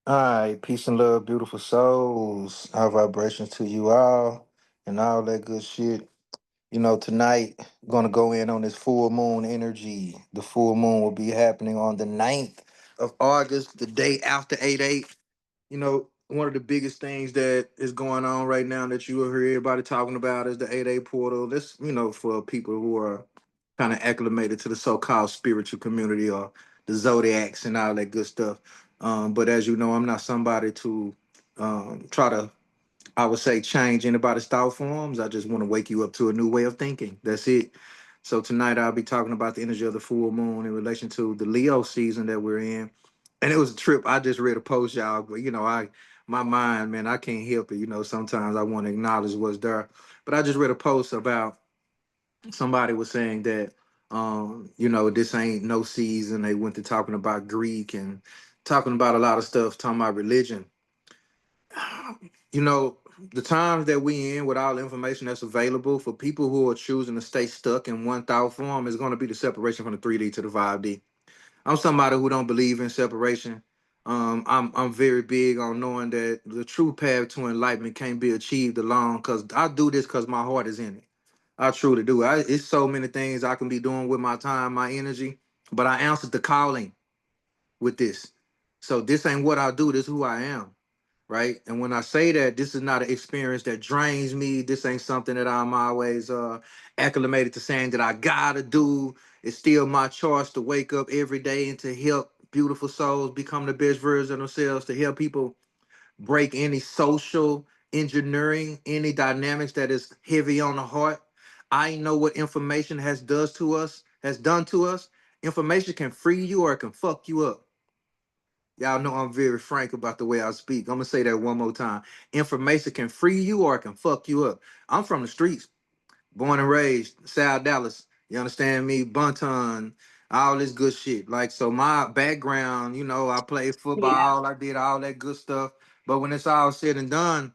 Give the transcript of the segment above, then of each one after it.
All right, peace and love, beautiful souls. Our vibrations to you all and all that good shit. Tonight, gonna go in on this full moon energy. The full moon will be happening on the 9th of August, the day after 8/8. One of the biggest things that is going on right now that you will hear everybody talking about is the 8/8 portal. This, for people who are kind of acclimated to the so-called spiritual community or the zodiacs and all that good stuff. But as you know, I'm not somebody to try to, I would say, change anybody's thought forms. I just want to wake you up to a new way of thinking. That's it. So tonight I'll be talking about the energy of the full moon in relation to the Leo season that we're in. And it was a trip. I just read a post, y'all, but my mind, man, I can't help it. Sometimes I want to acknowledge what's there. But I just read a post about somebody was saying that this ain't no season. They went to talking about Greek and talking about a lot of stuff, talking about religion. you know the times that we in with all the information that's available for people who are choosing to stay stuck in one thought form is going to be the separation from the 3D to the 5D. I'm somebody who don't believe in separation. I'm very big on knowing that the true path to enlightenment can't be achieved alone, because I do this because my heart is in it. I truly do. It's so many things I can be doing with my time, my energy, but I answered the calling with this. So this ain't what I do, this is who I am, right? And when I say that, this is not an experience that drains me. This ain't something that I'm always acclimated to saying that I gotta do. It's still my choice to wake up every day and to help beautiful souls become the best version of themselves, to help people break any social engineering, any dynamics that is heavy on the heart. I know what information has done to us. Information can free you or it can fuck you up. Y'all know I'm very frank about the way I speak. I'm gonna say that one more time. Information can free you or it can fuck you up. I'm from the streets, born and raised, South Dallas. You understand me? Bunton, all this good shit. Like, so my background, I played Yeah. football, I did all that good stuff. But when it's all said and done,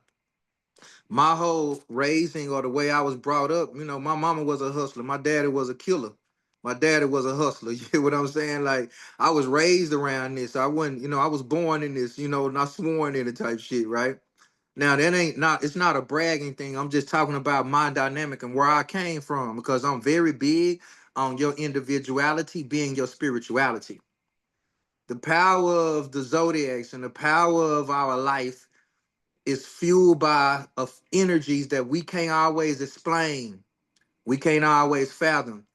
my whole raising or the way I was brought up, my mama was a hustler. My daddy was a killer. My daddy was a hustler. You hear what I'm saying? Like, I was raised around this. I wasn't, I was born in this, not sworn in it type shit, right? Now that ain't not it's not a bragging thing. I'm just talking about my dynamic and where I came from, because I'm very big on your individuality being your spirituality. The power of the zodiacs and the power of our life is fueled by of energies that we can't always explain. We can't always fathom.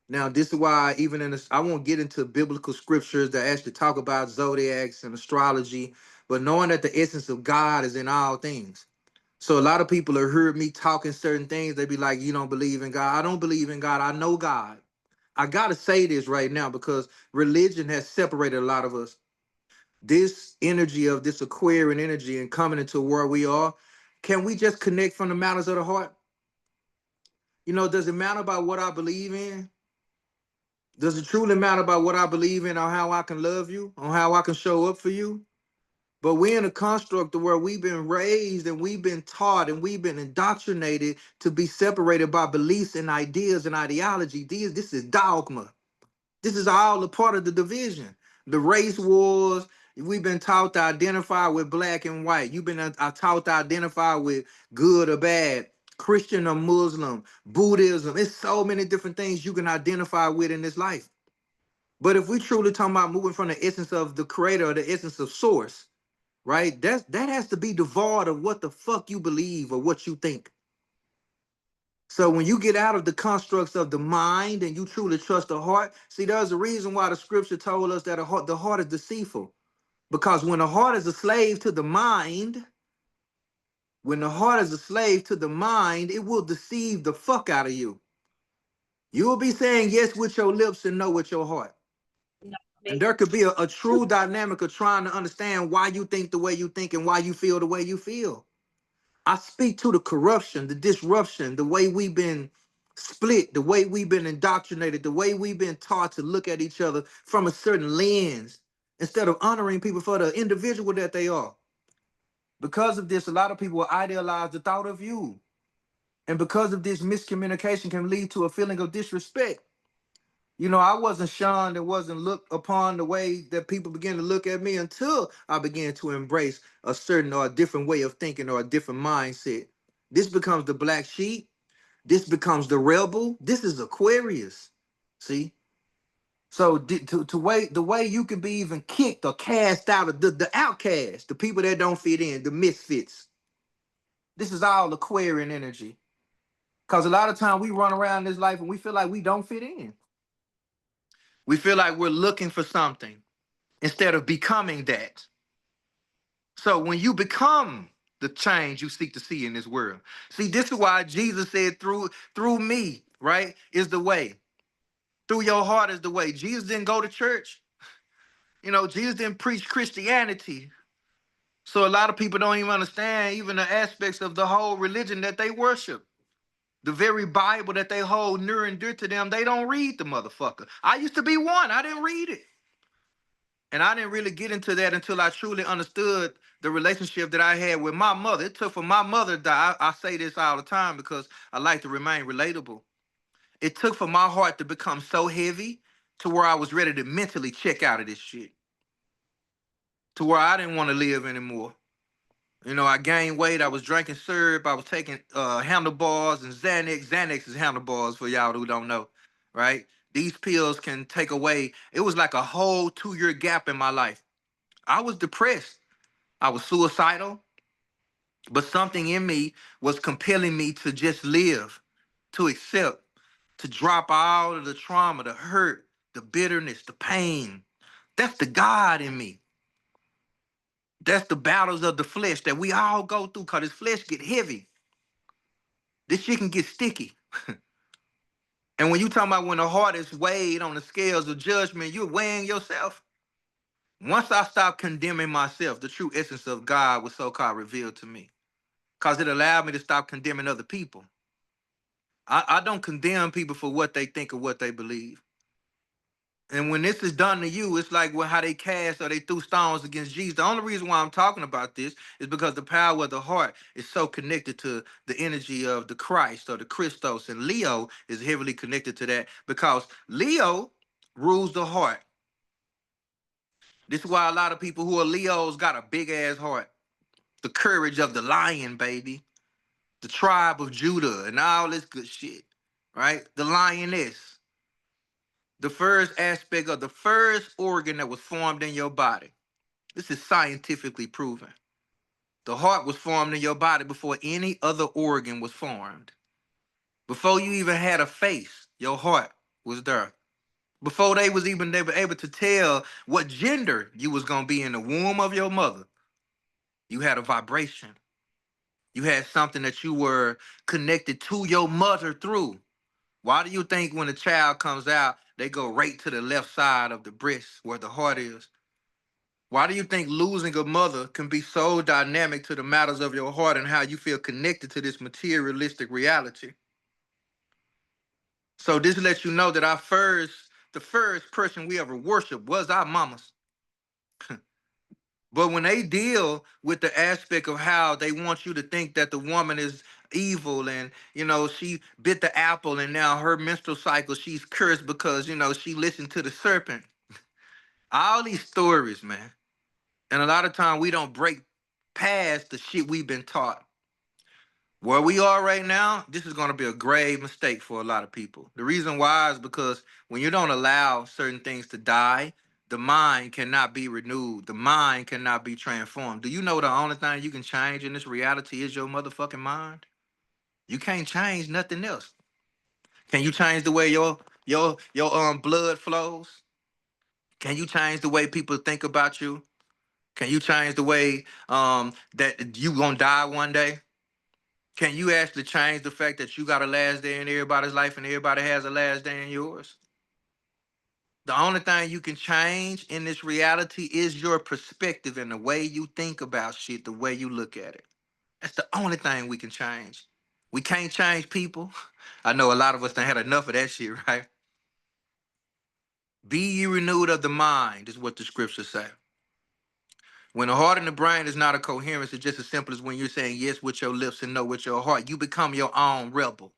Now, this is why even in this, I won't get into biblical scriptures that actually talk about zodiacs and astrology, but knowing that the essence of God is in all things. So a lot of people have heard me talking certain things. They be like, "You don't believe in God." I don't believe in God. I know God. I gotta say this right now because religion has separated a lot of us. This energy of this Aquarian energy and coming into where we are, can we just connect from the matters of the heart? Does it matter about what I believe in? Does it truly matter about what I believe in, or how I can love you, or how I can show up for you? But we're in a construct where we've been raised and we've been taught and we've been indoctrinated to be separated by beliefs and ideas and ideology. This is dogma. This is all a part of the division. The race wars, we've been taught to identify with black and white. You've been taught to identify with good or bad, Christian or Muslim, Buddhism. It's so many different things you can identify with in this life. But if we truly talking about moving from the essence of the creator or the essence of source, right? That has to be devoid of what the fuck you believe or what you think. So when you get out of the constructs of the mind and you truly trust the heart, see, there's a reason why the scripture told us that the heart is deceitful. Because when the heart is a slave to the mind, when the heart is a slave to the mind, it will deceive the fuck out of you. You will be saying yes with your lips and no with your heart. No, And me. there could be a true dynamic of trying to understand why you think the way you think and why you feel the way you feel. I speak to the corruption, the disruption, the way we've been split, the way we've been indoctrinated, the way we've been taught to look at each other from a certain lens instead of honoring people for the individual that they are. Because of this, a lot of people idealize the thought of you. And because of this, miscommunication can lead to a feeling of disrespect. You know, I wasn't shunned and wasn't looked upon the way that people began to look at me until I began to embrace a certain or a different way of thinking or a different mindset. This becomes the black sheep. This becomes the rebel. This is Aquarius. See? So to wait the way you can be even kicked or cast out of the outcast, the people that don't fit in, the misfits. This is all Aquarian energy. Because a lot of time we run around this life and we feel like we don't fit in. We feel like we're looking for something instead of becoming that. So when you become the change you seek to see in this world, see, this is why Jesus said, through me, right, is the way. Through your heart is the way. Jesus didn't go to church. You know, Jesus didn't preach Christianity. So a lot of people don't even understand even the aspects of the whole religion that they worship. The very Bible that they hold near and dear to them, they don't read the motherfucker. I used to be one. I didn't read it. And I didn't really get into that until I truly understood the relationship that I had with my mother. It took for my mother to die. I say this all the time because I like to remain relatable. It took for my heart to become so heavy to where I was ready to mentally check out of this shit. To where I didn't want to live anymore. You know, I gained weight. I was drinking syrup. I was taking handlebars and Xanax. Xanax is handlebars for y'all who don't know, right? These pills can take away. It was like a whole 2-year gap in my life. I was depressed. I was suicidal, but something in me was compelling me to just live, to accept, to drop all of the trauma, the hurt, the bitterness, the pain. That's the God in me. That's the battles of the flesh that we all go through because this flesh get heavy. This shit can get sticky. And when you talking about when the heart is weighed on the scales of judgment, you're weighing yourself. Once I stopped condemning myself, the true essence of God was so-called revealed to me. Because it allowed me to stop condemning other people. I don't condemn people for what they think or what they believe. And when this is done to you, it's like how they cast or they threw stones against Jesus. The only reason why I'm talking about this is because the power of the heart is so connected to the energy of the Christ or the Christos. And Leo is heavily connected to that because Leo rules the heart. This is why a lot of people who are Leos got a big ass heart. The courage of the lion, baby. The tribe of Judah and all this good shit, right? The lioness, the first aspect of the first organ that was formed in your body. This is scientifically proven. The heart was formed in your body before any other organ was formed. Before you even had a face, your heart was there. Before they was even able to tell what gender you was gonna be in the womb of your mother, you had a vibration. You had something that you were connected to your mother through. Why do you think when a child comes out, they go right to the left side of the breast where the heart is? Why do you think losing a mother can be so dynamic to the matters of your heart and how you feel connected to this materialistic reality? So this lets you know that the first person we ever worshiped was our mamas. But when they deal with the aspect of how they want you to think that the woman is evil and she bit the apple and now her menstrual cycle she's cursed because she listened to the serpent. All these stories, man. And a lot of time we don't break past the shit we've been taught. Where we are right now, this is going to be a grave mistake for a lot of people. The reason why is because when you don't allow certain things to die, the mind cannot be renewed. The mind cannot be transformed. Do you know the only thing you can change in this reality is your motherfucking mind? You can't change nothing else. Can you change the way your blood flows? Can you change the way people think about you? Can you change the way that you gonna die one day? Can you actually change the fact that you got a last day in everybody's life and everybody has a last day in yours? The only thing you can change in this reality is your perspective and the way you think about shit, the way you look at it. That's the only thing we can change. We can't change people. I know a lot of us done had enough of that shit, right? Be ye renewed of the mind, is what the scriptures say. When the heart and the brain is not a coherence, it's just as simple as when you're saying yes with your lips and no with your heart. You become your own rebel.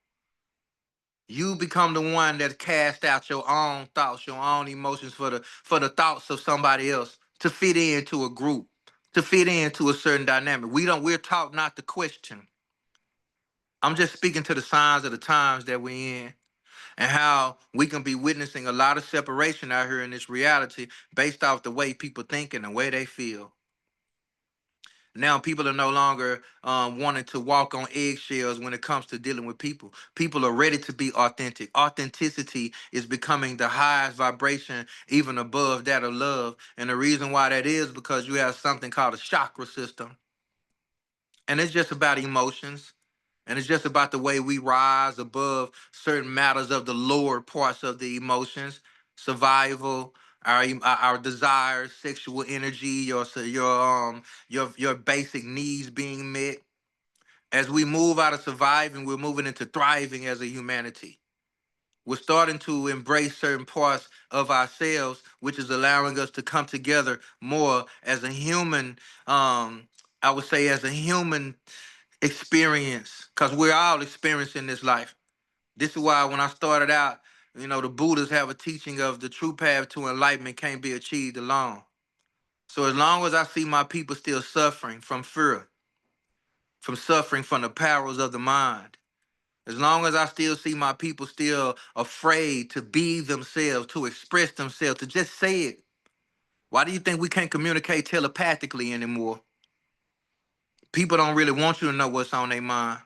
You become the one that cast out your own thoughts, your own emotions for the thoughts of somebody else to fit into a group, to fit into a certain dynamic. We're taught not to question. I'm just speaking to the signs of the times that we're in and how we can be witnessing a lot of separation out here in this reality based off the way people think and the way they feel. Now people are no longer wanting to walk on eggshells when it comes to dealing with people. People are ready to be authentic. Authenticity is becoming the highest vibration, even above that of love. And the reason why that is because you have something called a chakra system. And it's just about emotions. And it's just about the way we rise above certain matters of the lower parts of the emotions, survival, our desires, sexual energy, your basic needs being met. As we move out of surviving, we're moving into thriving as a humanity. We're starting to embrace certain parts of ourselves, which is allowing us to come together more as a human. I would say as a human experience, because we're all experiencing this life. This is why when I started out, the Buddhists have a teaching of the true path to enlightenment can't be achieved alone. So as long as I see my people still suffering from fear, from suffering from the powers of the mind, as long as I still see my people still afraid to be themselves, to express themselves, to just say it, why do you think we can't communicate telepathically anymore? People don't really want you to know what's on their mind.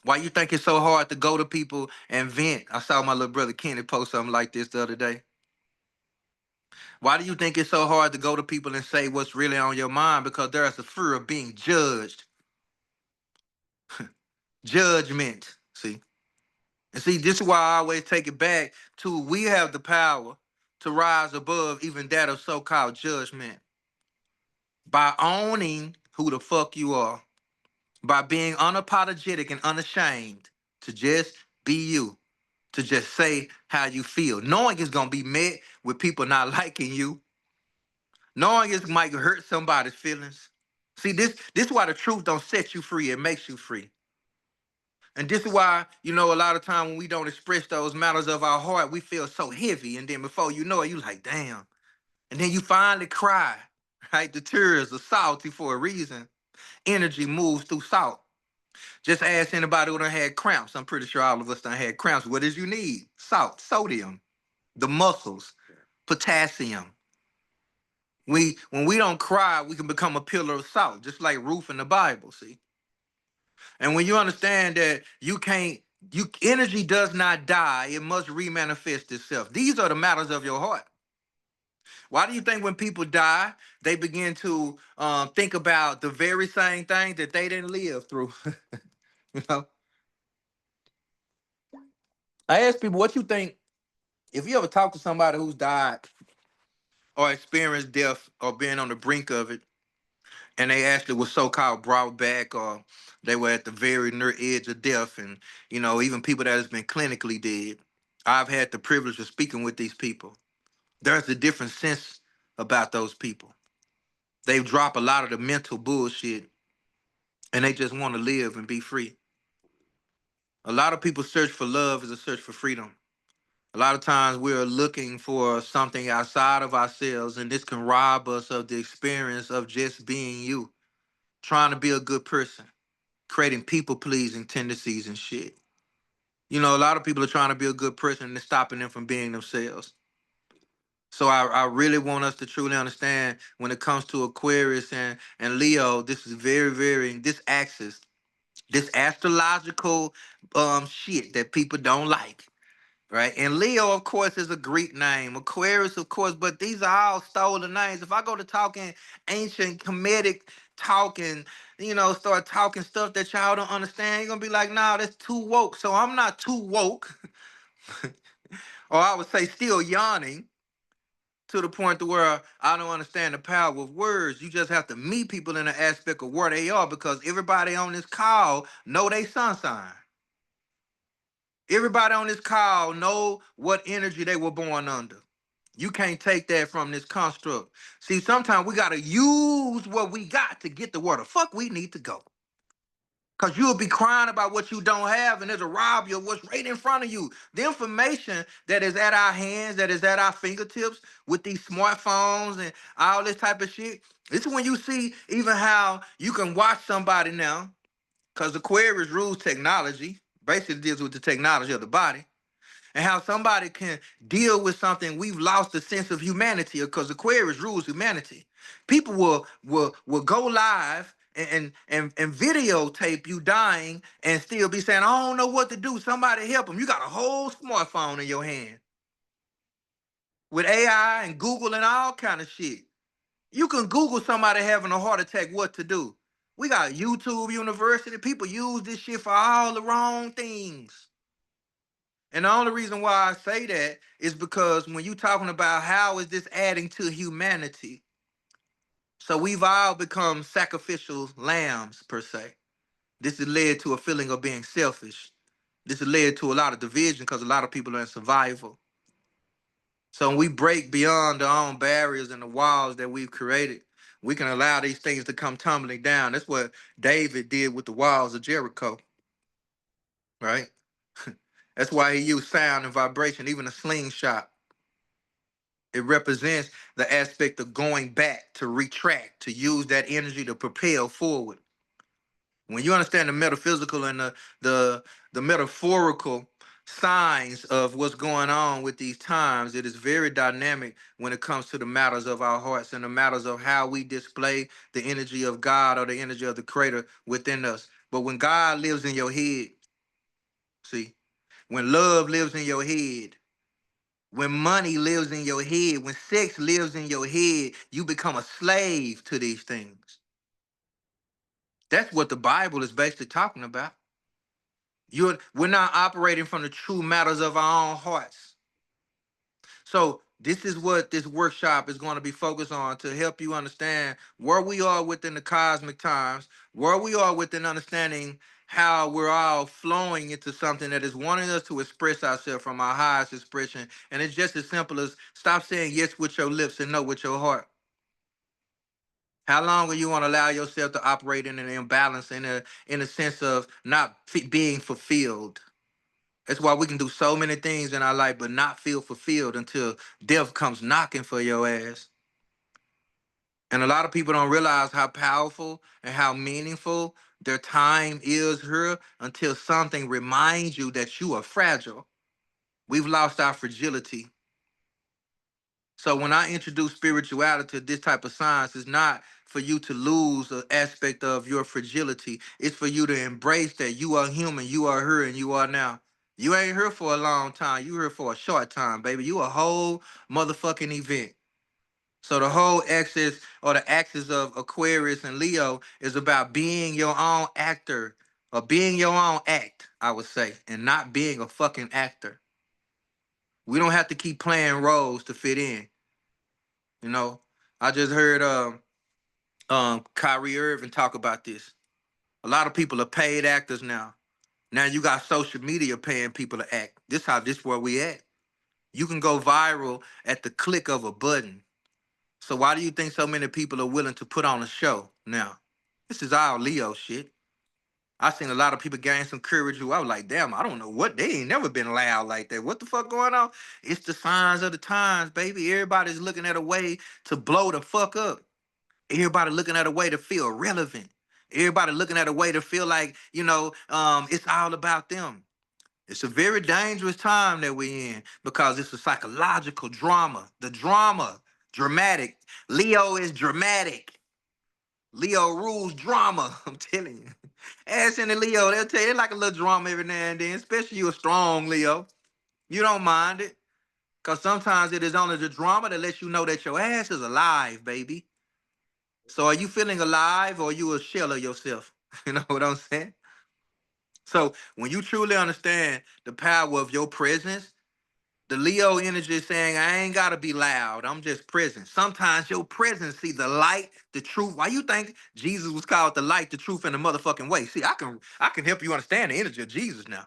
Why you think it's so hard to go to people and vent? I saw my little brother Kenny post something like this the other day. Why do you think it's so hard to go to people and say what's really on your mind? Because there's a fear of being judged. Judgment. See? And see, this is why I always take it back to we have the power to rise above even that of so-called judgment by owning who the fuck you are, by being unapologetic and unashamed to just be you, to just say how you feel, knowing it's gonna be met with people not liking you, knowing it might hurt somebody's feelings. See, this is why the truth don't set you free, it makes you free. And this is why, a lot of time when we don't express those matters of our heart, we feel so heavy. And then before you know it, you like, damn. And then you finally cry, right? The tears are salty for a reason. Energy moves through salt. Just ask anybody who done had cramps. I'm pretty sure all of us done had cramps. What does you need? Salt, sodium, the muscles, potassium. When we don't cry, we can become a pillar of salt, just like Ruth in the Bible, see? And when you understand that energy does not die, it must remanifest itself. These are the matters of your heart. Why do you think when people die, they begin to think about the very same thing that they didn't live through? you know, I ask people, what you think if you ever talk to somebody who's died or experienced death or been on the brink of it, and they actually were so-called brought back or they were at the very near edge of death, and even people that has been clinically dead. I've had the privilege of speaking with these people. There's a different sense about those people. They've dropped a lot of the mental bullshit and they just want to live and be free. A lot of people search for love is a search for freedom. A lot of times we're looking for something outside of ourselves, and this can rob us of the experience of just being you, trying to be a good person, creating people pleasing tendencies and shit. A lot of people are trying to be a good person and it's stopping them from being themselves. So I really want us to truly understand when it comes to Aquarius and Leo, this is very, very, this axis, this astrological shit that people don't like. Right. And Leo, of course, is a Greek name. Aquarius, of course, but these are all stolen names. If I go to talking ancient Kemetic talking, start talking stuff that y'all don't understand, you're gonna be like, nah, that's too woke. So I'm not too woke, or I would say still yawning to the point to where I don't understand the power of words. You just have to meet people in the aspect of where they are because everybody on this call know they sun sign. Everybody on this call know what energy they were born under. You can't take that from this construct. See, sometimes we gotta use what we got to get to where the fuck we need to go. Because you'll be crying about what you don't have, and there's a rob you of what's right in front of you. The information that is at our hands, that is at our fingertips with these smartphones and all this type of shit. This is when you see even how you can watch somebody now, because Aquarius rules technology, basically deals with the technology of the body, and how somebody can deal with something we've lost the sense of humanity because Aquarius rules humanity. People will go live and videotape you dying and still be saying, I don't know what to do. Somebody help them. You got a whole smartphone in your hand with AI and Google and all kind of shit. You can Google somebody having a heart attack, what to do. We got YouTube University. People use this shit for all the wrong things. And the only reason why I say that is because when you talking about how is this adding to humanity, so we've all become sacrificial lambs per se. This has led to a feeling of being selfish. This has led to a lot of division because a lot of people are in survival. So when we break beyond our own barriers and the walls that we've created, we can allow these things to come tumbling down. That's what David did with the walls of Jericho, right? That's why he used sound and vibration, even a slingshot. It represents the aspect of going back, to retract, to use that energy to propel forward. When you understand the metaphysical and the metaphorical signs of what's going on with these times, it is very dynamic when it comes to the matters of our hearts and the matters of how we display the energy of God or the energy of the Creator within us. But when God lives in your head, see, when love lives in your head, when money lives in your head, when sex lives in your head, you become a slave to these things. That's what the Bible is basically talking about. We're not operating from the true matters of our own hearts. So this is what this workshop is going to be focused on, to help you understand where we are within the cosmic times, where we are within understanding how we're all flowing into something that is wanting us to express ourselves from our highest expression. And it's just as simple as stop saying yes with your lips and no with your heart. How long are you going to allow yourself to operate in an imbalance, in a sense of not being fulfilled? That's why we can do so many things in our life, but not feel fulfilled until death comes knocking for your ass. And a lot of people don't realize how powerful and how meaningful their time is here until something reminds you that you are fragile. We've lost our fragility. So when I introduce spirituality to this type of science, it's not for you to lose an aspect of your fragility. It's for you to embrace that you are human, you are here, and you are now. You ain't here for a long time. You here for a short time, baby. You a whole motherfucking event. So the whole axis or the axis of Aquarius and Leo is about being your own actor or being your own act, I would say, and not being a fucking actor. We don't have to keep playing roles to fit in. You know, I just heard Kyrie Irving talk about this. A lot of people are paid actors now. Now you got social media paying people to act. This where we at. You can go viral at the click of a button. So why do you think so many people are willing to put on a show now? This is all Leo shit. I seen a lot of people gain some courage who I was like, damn, I don't know what, they ain't never been loud like that. What the fuck going on? It's the signs of the times, baby. Everybody's looking at a way to blow the fuck up. Everybody looking at a way to feel relevant. Everybody looking at a way to feel like, it's all about them. It's a very dangerous time that we're in because it's a psychological drama. The drama, dramatic. Leo is dramatic. Leo rules drama. I'm telling you. Ask any Leo, they'll tell you they like a little drama every now and then, especially you a strong Leo. You don't mind it. Because sometimes it is only the drama that lets you know that your ass is alive, baby. So are you feeling alive or are you a shell of yourself? You know what I'm saying? So when you truly understand the power of your presence, the Leo energy is saying, I ain't gotta be loud. I'm just present. Sometimes your presence, see the light, the truth. Why you think Jesus was called the light, the truth, and the motherfucking way? See, I can help you understand the energy of Jesus now.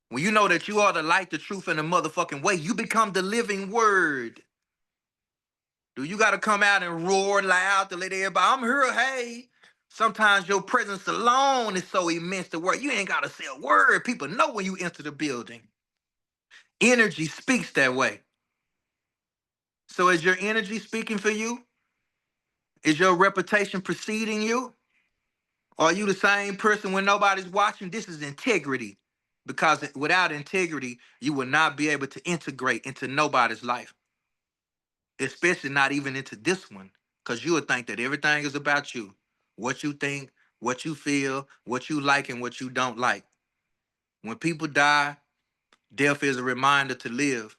When you know that you are the light, the truth, and the motherfucking way, you become the living word. Do you gotta come out and roar loud to let everybody, I'm here, hey? Sometimes your presence alone is so immense to where you ain't gotta say a word. People know when you enter the building. Energy speaks that way. So is your energy speaking for you? Is your reputation preceding you? Are you the same person when nobody's watching? This is integrity. Because without integrity, you will not be able to integrate into nobody's life, especially not even into this one. Because you would think that everything is about you. What you think, what you feel, what you like, and what you don't like. When people die, death is a reminder to live.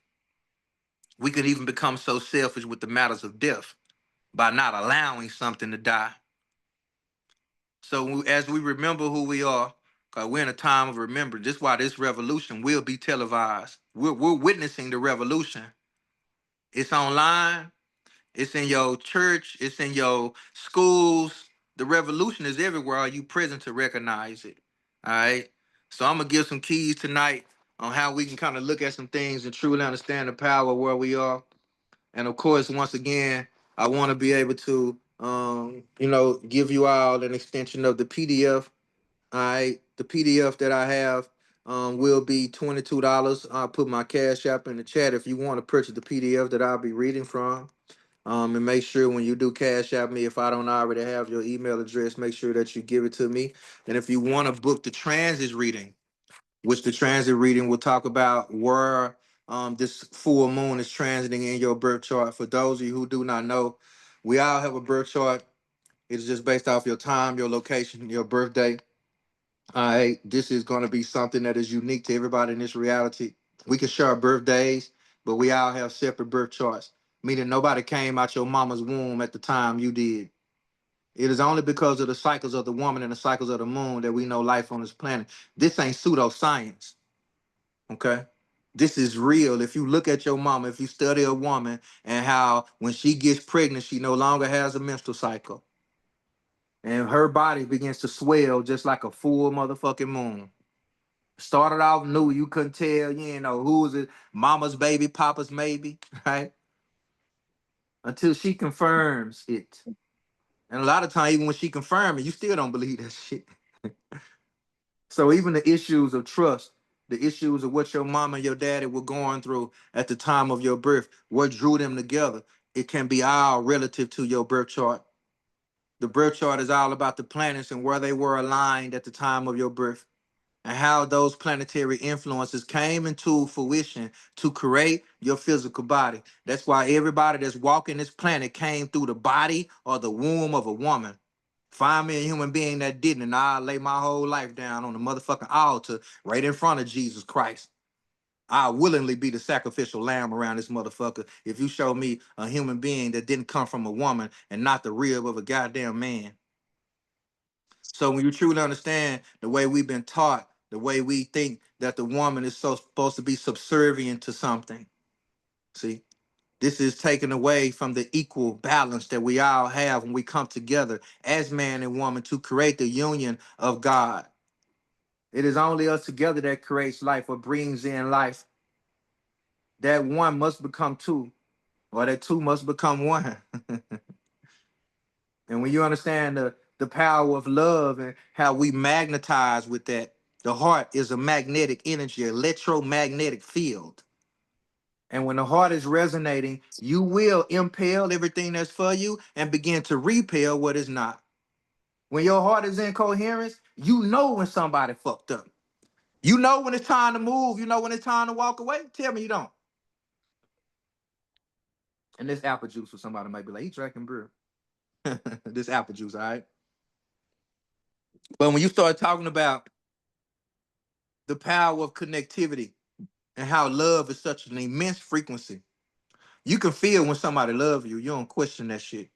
We can even become so selfish with the matters of death by not allowing something to die. So as we remember who we are, because we're in a time of remembrance, this is why this revolution will be televised. We're witnessing the revolution. It's online, it's in your church, it's in your schools. The revolution is everywhere. Are you present to recognize it? All right. So I'm gonna give some keys tonight on how we can kind of look at some things and truly understand the power of where we are. And of course, once again, I want to be able to, give you all an extension of the PDF. All right, the PDF that I have will be $22. I'll put my cash app in the chat if you want to purchase the PDF that I'll be reading from. And make sure when you do cash app me, if I don't already have your email address, make sure that you give it to me. And if you want to book the transit reading, which the transit reading will talk about where this full moon is transiting in your birth chart. For those of you who do not know, we all have a birth chart. It's just based off your time, your location, your birthday. All right, this is going to be something that is unique to everybody in this reality. We can share birthdays, but we all have separate birth charts, meaning nobody came out your mama's womb at the time you did. It is only because of the cycles of the woman and the cycles of the moon that we know life on this planet. This ain't pseudoscience. Okay. This is real. If you look at your mama, if you study a woman and how when she gets pregnant, she no longer has a menstrual cycle. And her body begins to swell just like a full motherfucking moon. Started off new, you couldn't tell, who is it, mama's baby, papa's maybe, right? Until she confirms it. And a lot of times, even when she confirms it, you still don't believe that shit. So even the issues of trust, the issues of what your mama and your daddy were going through at the time of your birth, what drew them together, it can be all relative to your birth chart. The birth chart is all about the planets and where they were aligned at the time of your birth and how those planetary influences came into fruition to create your physical body. That's why everybody that's walking this planet came through the body or the womb of a woman. Find me a human being that didn't, and I'll lay my whole life down on the motherfucking altar right in front of Jesus Christ. I'll willingly be the sacrificial lamb around this motherfucker if you show me a human being that didn't come from a woman and not the rib of a goddamn man. So when you truly understand the way we've been taught, the way we think that the woman is so supposed to be subservient to something, see, this is taken away from the equal balance that we all have when we come together as man and woman to create the union of God. It is only us together that creates life or brings in life. That one must become two, or that two must become one. And when you understand the power of love and how we magnetize with that, the heart is a magnetic energy, electromagnetic field. And when the heart is resonating, you will impel everything that's for you and begin to repel what is not. When your heart is in coherence, you know when somebody fucked up. You know when it's time to move. You know when it's time to walk away. Tell me you don't. And this apple juice for somebody might be like, he drinking beer. This apple juice, all right? But when you start talking about the power of connectivity and how love is such an immense frequency, you can feel when somebody loves you. You don't question that shit.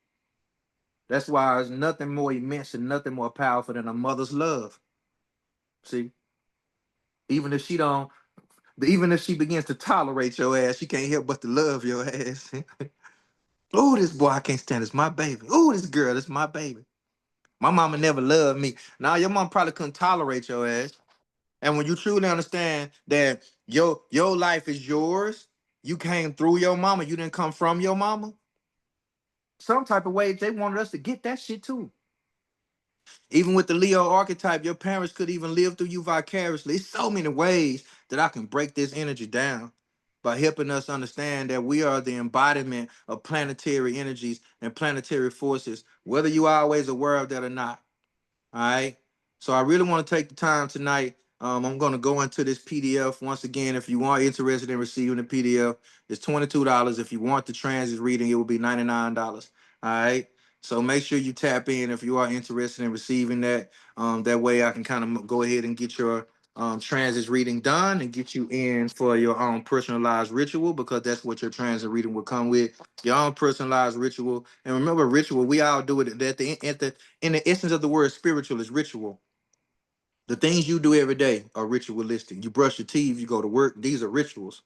That's why there's nothing more immense and nothing more powerful than a mother's love. See, even if she don't, even if she begins to tolerate your ass, she can't help but to love your ass. Oh, this boy I can't stand. It's my baby. Oh, this girl, it's my baby. My mama never loved me. Now your mom probably couldn't tolerate your ass. And when you truly understand that your life is yours, you came through your mama, you didn't come from your mama. Some type of way they wanted us to get that shit too. Even with the Leo archetype, your parents could even live through you vicariously. It's so many ways that I can break this energy down by helping us understand that we are the embodiment of planetary energies and planetary forces, whether you are always aware of that or not. All right. So I really want to take the time tonight. I'm going to go into this PDF once again. If you are interested in receiving the PDF, it's $22. If you want the transit reading, it will be $99. All right. So make sure you tap in if you are interested in receiving that. That way I can kind of go ahead and get your transit reading done and get you in for your own personalized ritual, because that's what your transit reading will come with. Your own personalized ritual. And remember, ritual, we all do it at the in the essence of the word spiritual is ritual. The things you do every day are ritualistic. You brush your teeth, you go to work. These are rituals.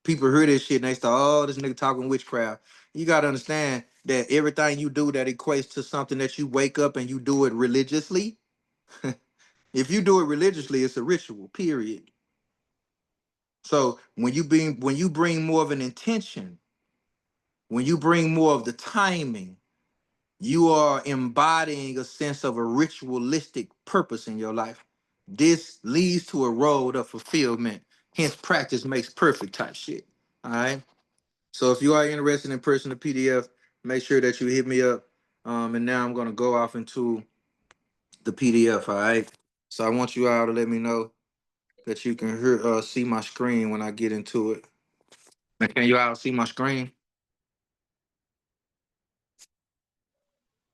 People hear this shit and they start, oh, this nigga talking witchcraft. You got to understand that everything you do that equates to something that you wake up and you do it religiously. If you do it religiously, it's a ritual, period. So when you bring more of an intention, when you bring more of the timing, you are embodying a sense of a ritualistic purpose in your life. This leads to a road of fulfillment. Hence, practice makes perfect type shit. All right. So if you are interested in personal PDF, make sure that you hit me up. And now I'm gonna go off into the PDF. All right. So I want you all to let me know that you can see my screen when I get into it. Can you all see my screen?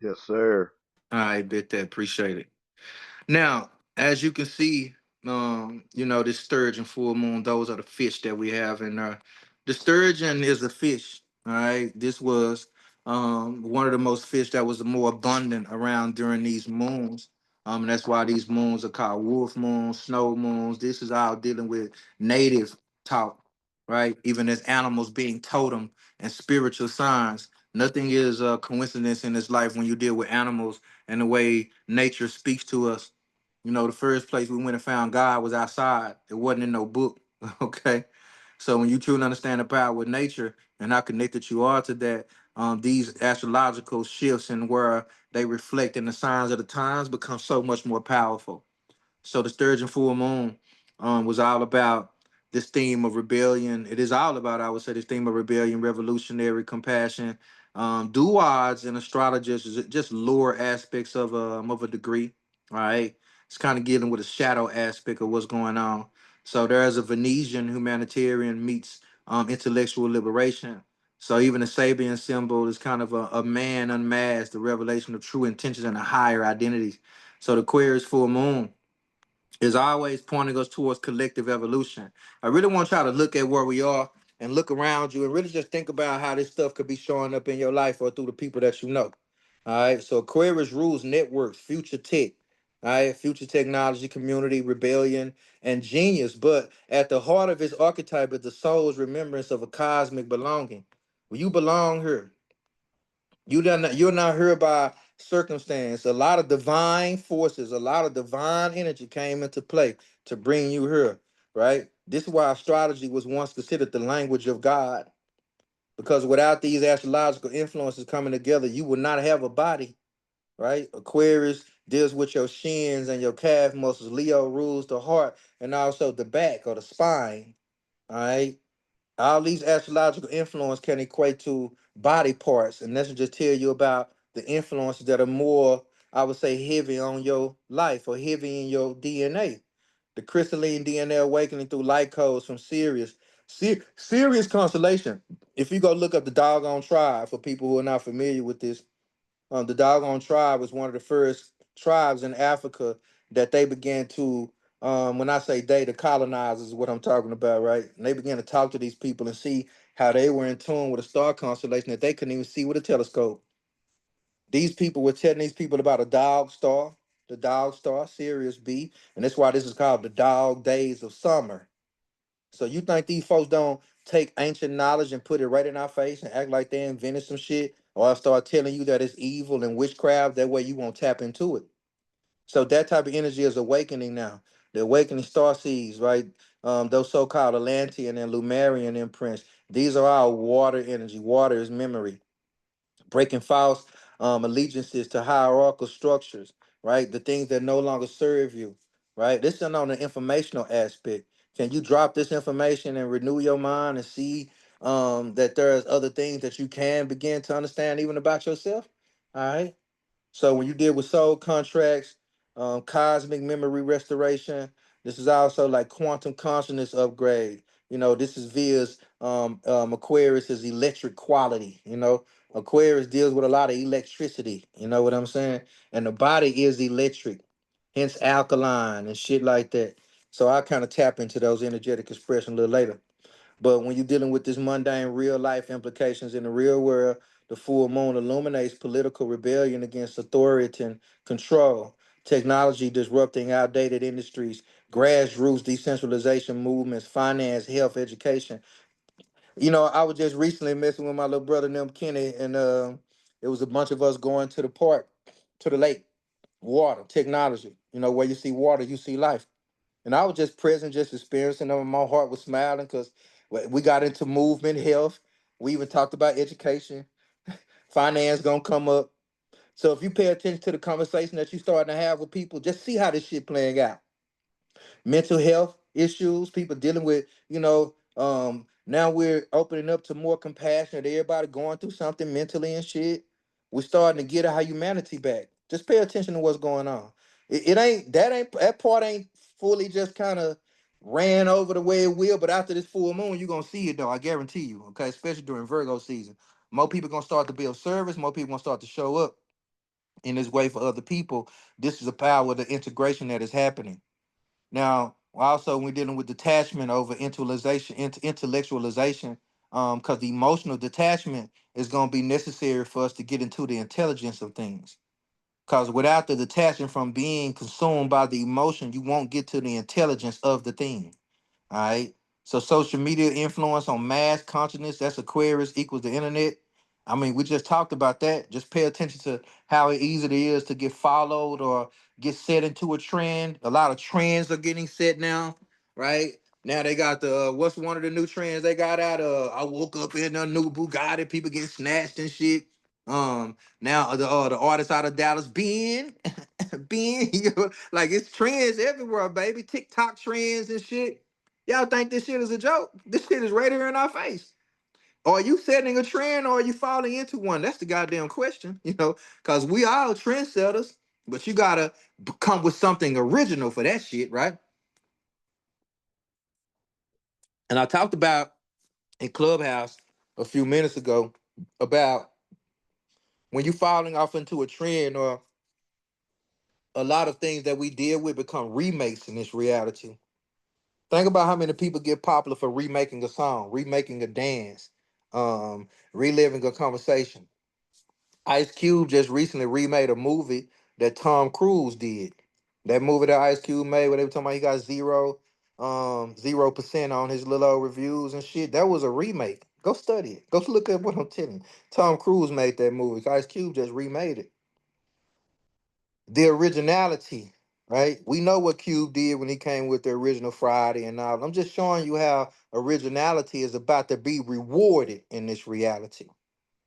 Yes, sir. All right, bet that. Appreciate it. Now, as you can see, this sturgeon full moon, those are the fish that we have in there. The sturgeon is a fish. All right. This was one of the most fish that was more abundant around during these moons. And that's why these moons are called wolf moons, snow moons. This is all dealing with native talk, right? Even as animals being totem and spiritual signs. Nothing is a coincidence in this life when you deal with animals and the way nature speaks to us. The first place we went and found God was outside. It wasn't in no book. Okay. So when you truly understand the power with nature and how connected you are to that, these astrological shifts and where they reflect in the signs of the times become so much more powerful. So the Sturgeon full moon was all about this theme of rebellion. It is all about, I would say, this theme of rebellion, revolutionary compassion. Duads and astrologers is just lower aspects of a degree. All right. It's kind of dealing with a shadow aspect of what's going on. So there's a Venetian humanitarian meets intellectual liberation. So even the Sabian symbol is kind of a man unmasked, the revelation of true intentions and a higher identity. So the Aquarius full moon is always pointing us towards collective evolution. I really want y'all to look at where we are and look around you and really just think about how this stuff could be showing up in your life or through the people that you know. All right. So Aquarius rules networks, future tech, all right, future technology, community, rebellion, and genius. But at the heart of its archetype is the soul's remembrance of a cosmic belonging. Well, you belong here. You're not here by circumstance. A lot of divine forces, a lot of divine energy came into play to bring you here, right? This is why astrology was once considered the language of God. Because without these astrological influences coming together, you would not have a body, right? Aquarius deals with your shins and your calf muscles. Leo rules the heart and also the back or the spine. All right. All these astrological influence can equate to body parts, and that's just tell you about the influences that are more, I would say, heavy on your life or heavy in your DNA. The crystalline DNA awakening through light codes from Sirius. Sirius constellation. If you go look up the doggone tribe for people who are not familiar with this, the Dogon tribe was one of the first tribes in Africa that they began to, when I say they, the colonizers is what I'm talking about, right? And they began to talk to these people and see how they were in tune with a star constellation that they couldn't even see with a telescope. These people were telling these people about a dog star, Sirius B, and that's why this is called the dog days of summer. So you think these folks don't take ancient knowledge and put it right in our face and act like they invented some shit, or I start telling you that it's evil and witchcraft? That way you won't tap into it. So that type of energy is awakening now. The awakening star seeds, right? Those so-called Atlantean and Lumerian imprints. These are our water energy. Water is memory, breaking false allegiances to hierarchical structures. right? The things that no longer serve you, right? This is on the informational aspect. Can you drop this information and renew your mind and see that there's other things that you can begin to understand even about yourself? All right. So when you deal with soul contracts, cosmic memory restoration, this is also like quantum consciousness upgrade. This is Via's Aquarius is electric quality. Aquarius deals with a lot of electricity. You know what I'm saying? And the body is electric, hence alkaline and shit like that. So I kind of tap into those energetic expression a little later. But when you're dealing with this mundane real life implications in the real world, the full moon illuminates political rebellion against authority and control, technology disrupting outdated industries, grassroots decentralization movements, finance, health, education. I was just recently messing with my little brother, named Kenny, and it was a bunch of us going to the park, to the lake, water, technology. Where you see water, you see life. And I was just present, just experiencing them. My heart was smiling because we got into movement, health. We even talked about education, finance gonna come up. So if you pay attention to the conversation that you starting to have with people, just see how this shit playing out. Mental health issues, people dealing with, now we're opening up to more compassion. Everybody going through something mentally and shit. We're starting to get our humanity back. Just pay attention to what's going on. It ain't that part ain't fully just kind of ran over the way it will, but after this full moon, you're gonna see it though. I guarantee you, okay, especially during Virgo season. More people gonna start to build service, more people gonna start to show up in this way for other people. This is a power of the integration that is happening. Now, also, we're dealing with detachment over intellectualization, because the emotional detachment is going to be necessary for us to get into the intelligence of things. Because without the detachment from being consumed by the emotion, you won't get to the intelligence of the thing. All right. So social media influence on mass consciousness, that's Aquarius equals the internet. I mean, we just talked about that. Just pay attention to how easy it is to get followed or get set into a trend. A lot of trends are getting set now, right? Now they got the what's one of the new trends they got out? I woke up in a new Bugatti, people get snatched and shit. Now the artist out of Dallas, Ben, Ben, like it's trends everywhere, baby. TikTok trends and shit. Y'all think this shit is a joke? This shit is right here in our face. Are you setting a trend or are you falling into one? That's the goddamn question, because we all trendsetters, but you gotta come with something original for that shit, right? And I talked about in Clubhouse a few minutes ago about when you falling off into a trend or a lot of things that we deal with become remakes in this reality. Think about how many people get popular for remaking a song, remaking a dance, reliving a conversation. Ice Cube just recently remade a movie that Tom Cruise did. That movie that Ice Cube made, where they were talking about he got 0% on his little old reviews and shit. That was a remake. Go study it. Go look up what I'm telling you. Tom Cruise made that movie. Ice Cube just remade it. The originality, right? We know what Cube did when he came with the original Friday and all. I'm just showing you how originality is about to be rewarded in this reality.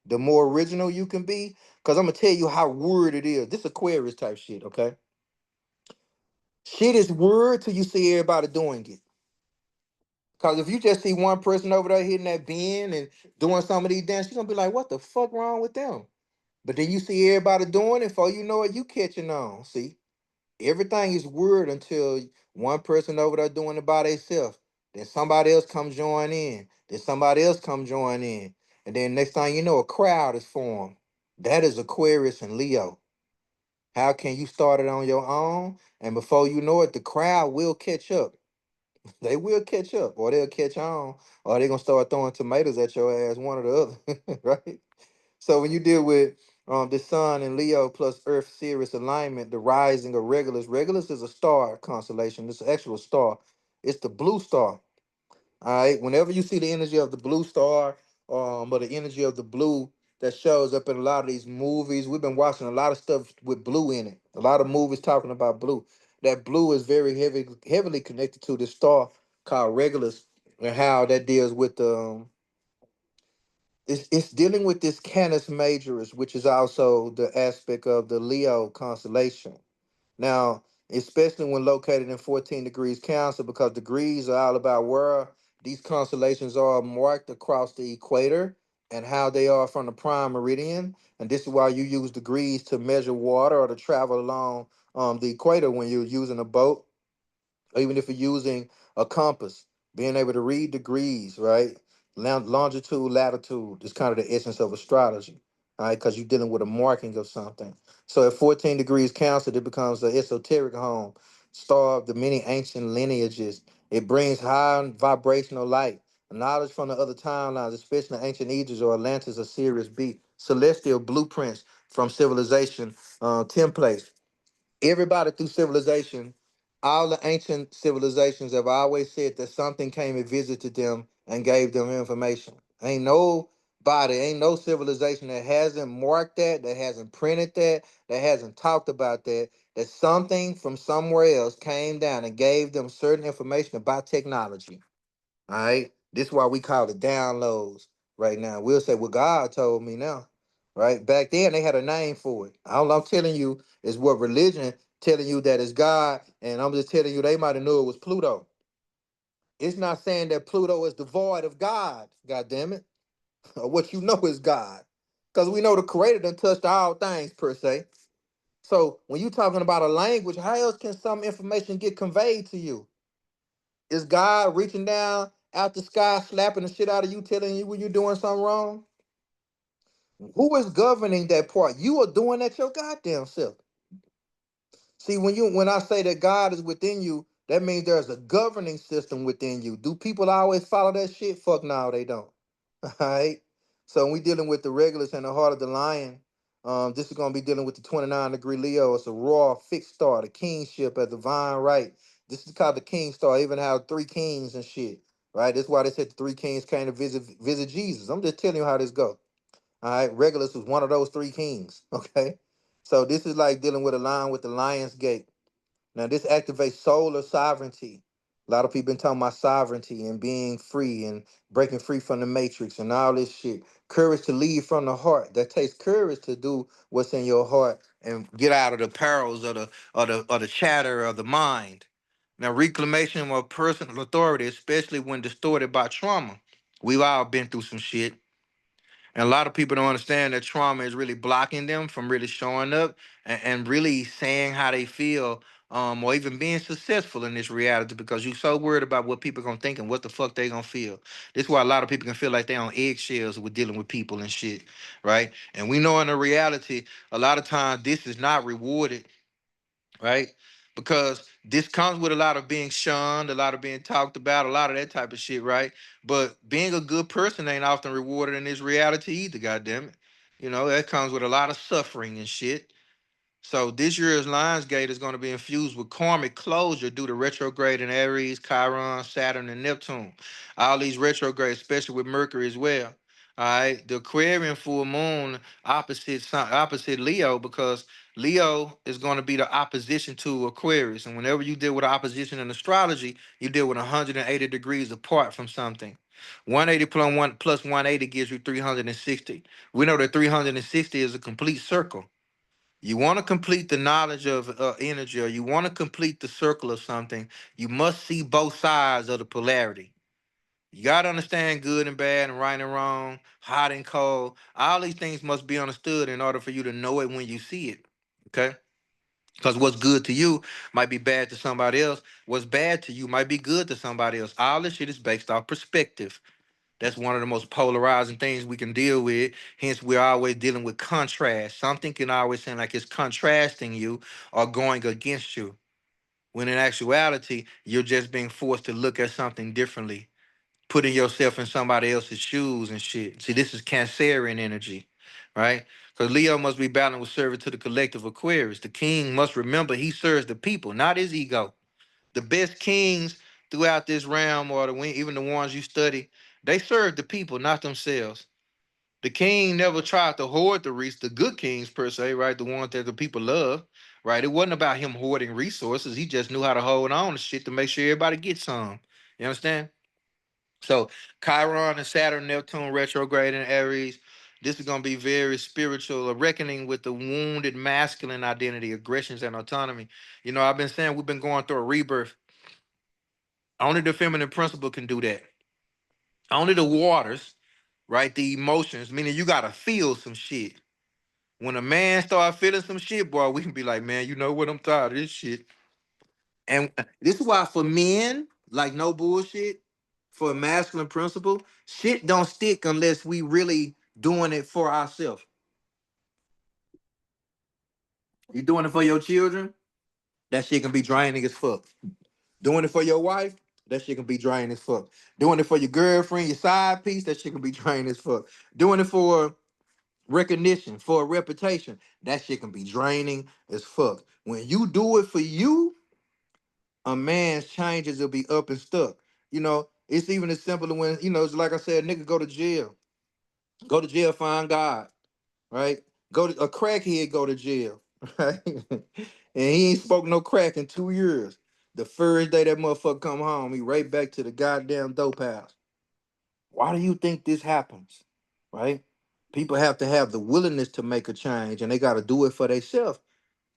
The more original you can be, because I'm gonna tell you how weird it is. This Aquarius type shit, okay? Shit is weird till you see everybody doing it. Cause if you just see one person over there hitting that bend and doing some of these dances, you're gonna be like, what the fuck wrong with them? But then you see everybody doing it, before you know it, you catching on. See? Everything is weird until one person over there doing it by themselves. Then somebody else come join in. Then somebody else come join in. And then next thing you know, a crowd is formed. That is Aquarius and Leo. How can you start it on your own? And before you know it, the crowd will catch up. They will catch up, or they'll catch on, or they're gonna start throwing tomatoes at your ass, one or the other, right? So when you deal with the Sun and Leo plus Earth Sirius alignment, the rising of Regulus. Regulus is a star constellation. It's an actual star. It's the blue star. All right. Whenever you see the energy of the blue star, or the energy of the blue that shows up in a lot of these movies, we've been watching a lot of stuff with blue in it. A lot of movies talking about blue. That blue is very heavily connected to this star called Regulus, and how that deals with it's dealing with this Canis Majoris, which is also the aspect of the Leo constellation. Now, especially when located in 14 degrees Cancer, because degrees are all about where these constellations are marked across the equator and how they are from the prime meridian. And this is why you use degrees to measure water or to travel along the equator when you're using a boat, or even if you're using a compass, being able to read degrees, right? Longitude, latitude is kind of the essence of astrology, all right? Because you're dealing with a marking of something. So at 14 degrees Cancer, it becomes the esoteric home, star of the many ancient lineages. It brings high vibrational light, knowledge from the other timelines, especially ancient Egypt or Atlantis or Sirius B, celestial blueprints from civilization templates. Everybody through civilization, all the ancient civilizations have always said that something came and visited them and gave them information. Ain't no civilization that hasn't marked that, that hasn't printed that hasn't talked about that, that something from somewhere else came down and gave them certain information about technology. All right. This is why we call it downloads right now. We'll say, well, God told me now. Right. Back then they had a name for it. All I'm telling you is what religion telling you that is God. And I'm just telling you they might have knew it was Pluto. It's not saying that Pluto is devoid of God, god damn it. Or what you know is God. Because we know the creator done touched all things per se. So when you talking about a language, how else can some information get conveyed to you? Is God reaching down out the sky, slapping the shit out of you, telling you when you're doing something wrong? Who is governing that part? You are doing that your goddamn self. See, when I say that God is within you, that means there's a governing system within you. Do people always follow that shit? Fuck no, they don't. All right. So when we dealing with the regulars and the heart of the lion, this is gonna be dealing with the 29-degree Leo. It's a raw fixed star, the kingship at divine right. This is called the king star. Even have three kings and shit. Right. That's why they said the three kings came to visit Jesus. I'm just telling you how this go. All right. Regulus was one of those three kings. Okay. So this is like dealing with a lion with the lion's gate. Now, this activates solar sovereignty. A lot of people been talking about sovereignty and being free and breaking free from the matrix and all this shit. Courage to lead from the heart. That takes courage to do what's in your heart and get out of the perils of the chatter of the mind. Now, reclamation of personal authority, especially when distorted by trauma. We've all been through some shit. And a lot of people don't understand that trauma is really blocking them from really showing up and really saying how they feel, or even being successful in this reality because you're so worried about what people gonna think and what the fuck they gonna feel. This is why a lot of people can feel like they're on eggshells with dealing with people and shit, right? And we know in the reality, a lot of times this is not rewarded, right? Because this comes with a lot of being shunned, a lot of being talked about, a lot of that type of shit, right? But being a good person ain't often rewarded in this reality either, goddamn it. You know, that comes with a lot of suffering and shit. So this year's Lionsgate is going to be infused with karmic closure due to retrograde in Aries, Chiron, Saturn, and Neptune. All these retrogrades, especially with Mercury as well. All right, the Aquarian full moon opposite Leo because Leo is going to be the opposition to Aquarius, and whenever you deal with opposition in astrology, you deal with 180 degrees apart from something. 180 plus 180 gives you 360. We know that 360 is a complete circle. You want to complete the knowledge of energy, or you want to complete the circle of something, you must see both sides of the polarity. You got to understand good and bad and right and wrong, hot and cold. All these things must be understood in order for you to know it when you see it. Okay? Because what's good to you might be bad to somebody else. What's bad to you might be good to somebody else. All this shit is based off perspective. That's one of the most polarizing things we can deal with. Hence, we're always dealing with contrast. Something can always seem like it's contrasting you or going against you. When in actuality, you're just being forced to look at something differently, putting yourself in somebody else's shoes and shit. See, this is Cancerian energy, right? Because Leo must be battling with service to the collective Aquarius. The king must remember he serves the people, not his ego. The best kings throughout this realm, or even the ones you study, they serve the people, not themselves. The king never tried to hoard the the good kings per se, right? The ones that the people love, right? It wasn't about him hoarding resources. He just knew how to hold on to shit to make sure everybody gets some. You understand? So Chiron and Saturn, Neptune retrograde in Aries. This is gonna be very spiritual, a reckoning with the wounded masculine identity, aggressions, and autonomy. You know, I've been saying we've been going through a rebirth. Only the feminine principle can do that. Only the waters, right? The emotions, meaning you gotta feel some shit. When a man start feeling some shit, boy, we can be like, man, you know what? I'm tired of this shit. And this is why for men, like no bullshit, for a masculine principle, shit don't stick unless we really doing it for ourselves. You doing it for your children? That shit can be draining as fuck. Doing it for your wife? That shit can be draining as fuck. Doing it for your girlfriend, your side piece? That shit can be draining as fuck. Doing it for recognition, for a reputation? That shit can be draining as fuck. When you do it for you, a man's changes will be up and stuck. You know, it's even as simple as when, you know, it's like I said, nigga go to jail. Go to jail, find God, right? Go to a crackhead, go to jail, right? And he ain't spoke no crack in 2 years. The first day that motherfucker come home, he right back to the goddamn dope house. Why do you think this happens? Right? People have to have the willingness to make a change and they gotta do it for themselves.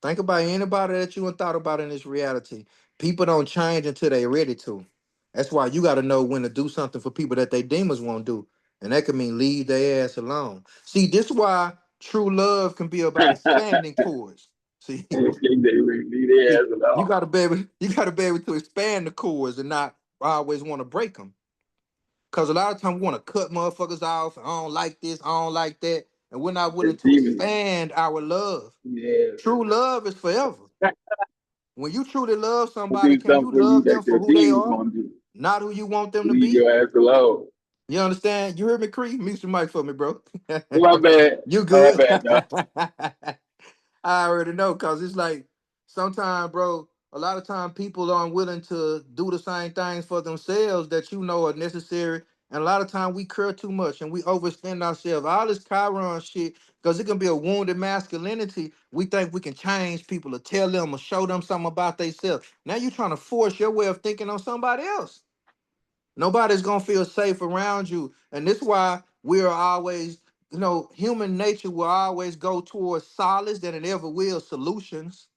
Think about anybody that you ain't thought about in this reality. People don't change until they ready to. That's why you got to know when to do something for people that they demons won't do. And that could mean leave their ass alone. See, this is why true love can be about expanding cords. See, They leave their ass you alone. gotta be able, you gotta be able to expand the cords and not always want to break them. Cause a lot of times we want to cut motherfuckers off. I don't like this, I don't like that. And we're not willing It's to demons. expand our love. Yeah. True love is forever. When you truly love To somebody, do can something you for you love them that for your who they demons are, gonna do. not who you want them to Leave be? your ass alone. You understand? You heard me, Cree? Mute your mic for me, bro. My bad. You My good? bad, dog. I already know, cause it's like sometimes, bro. A lot of time people aren't willing to do the same things for themselves that you know are necessary. And a lot of time we care too much and we overspend ourselves. All this Chiron shit, because it can be a wounded masculinity. We think we can change people or tell them or show them something about themselves. Now you're trying to force your way of thinking on somebody else. Nobody's gonna feel safe around you. And this is why we're always, you know, human nature will always go towards solids than it ever will solutions.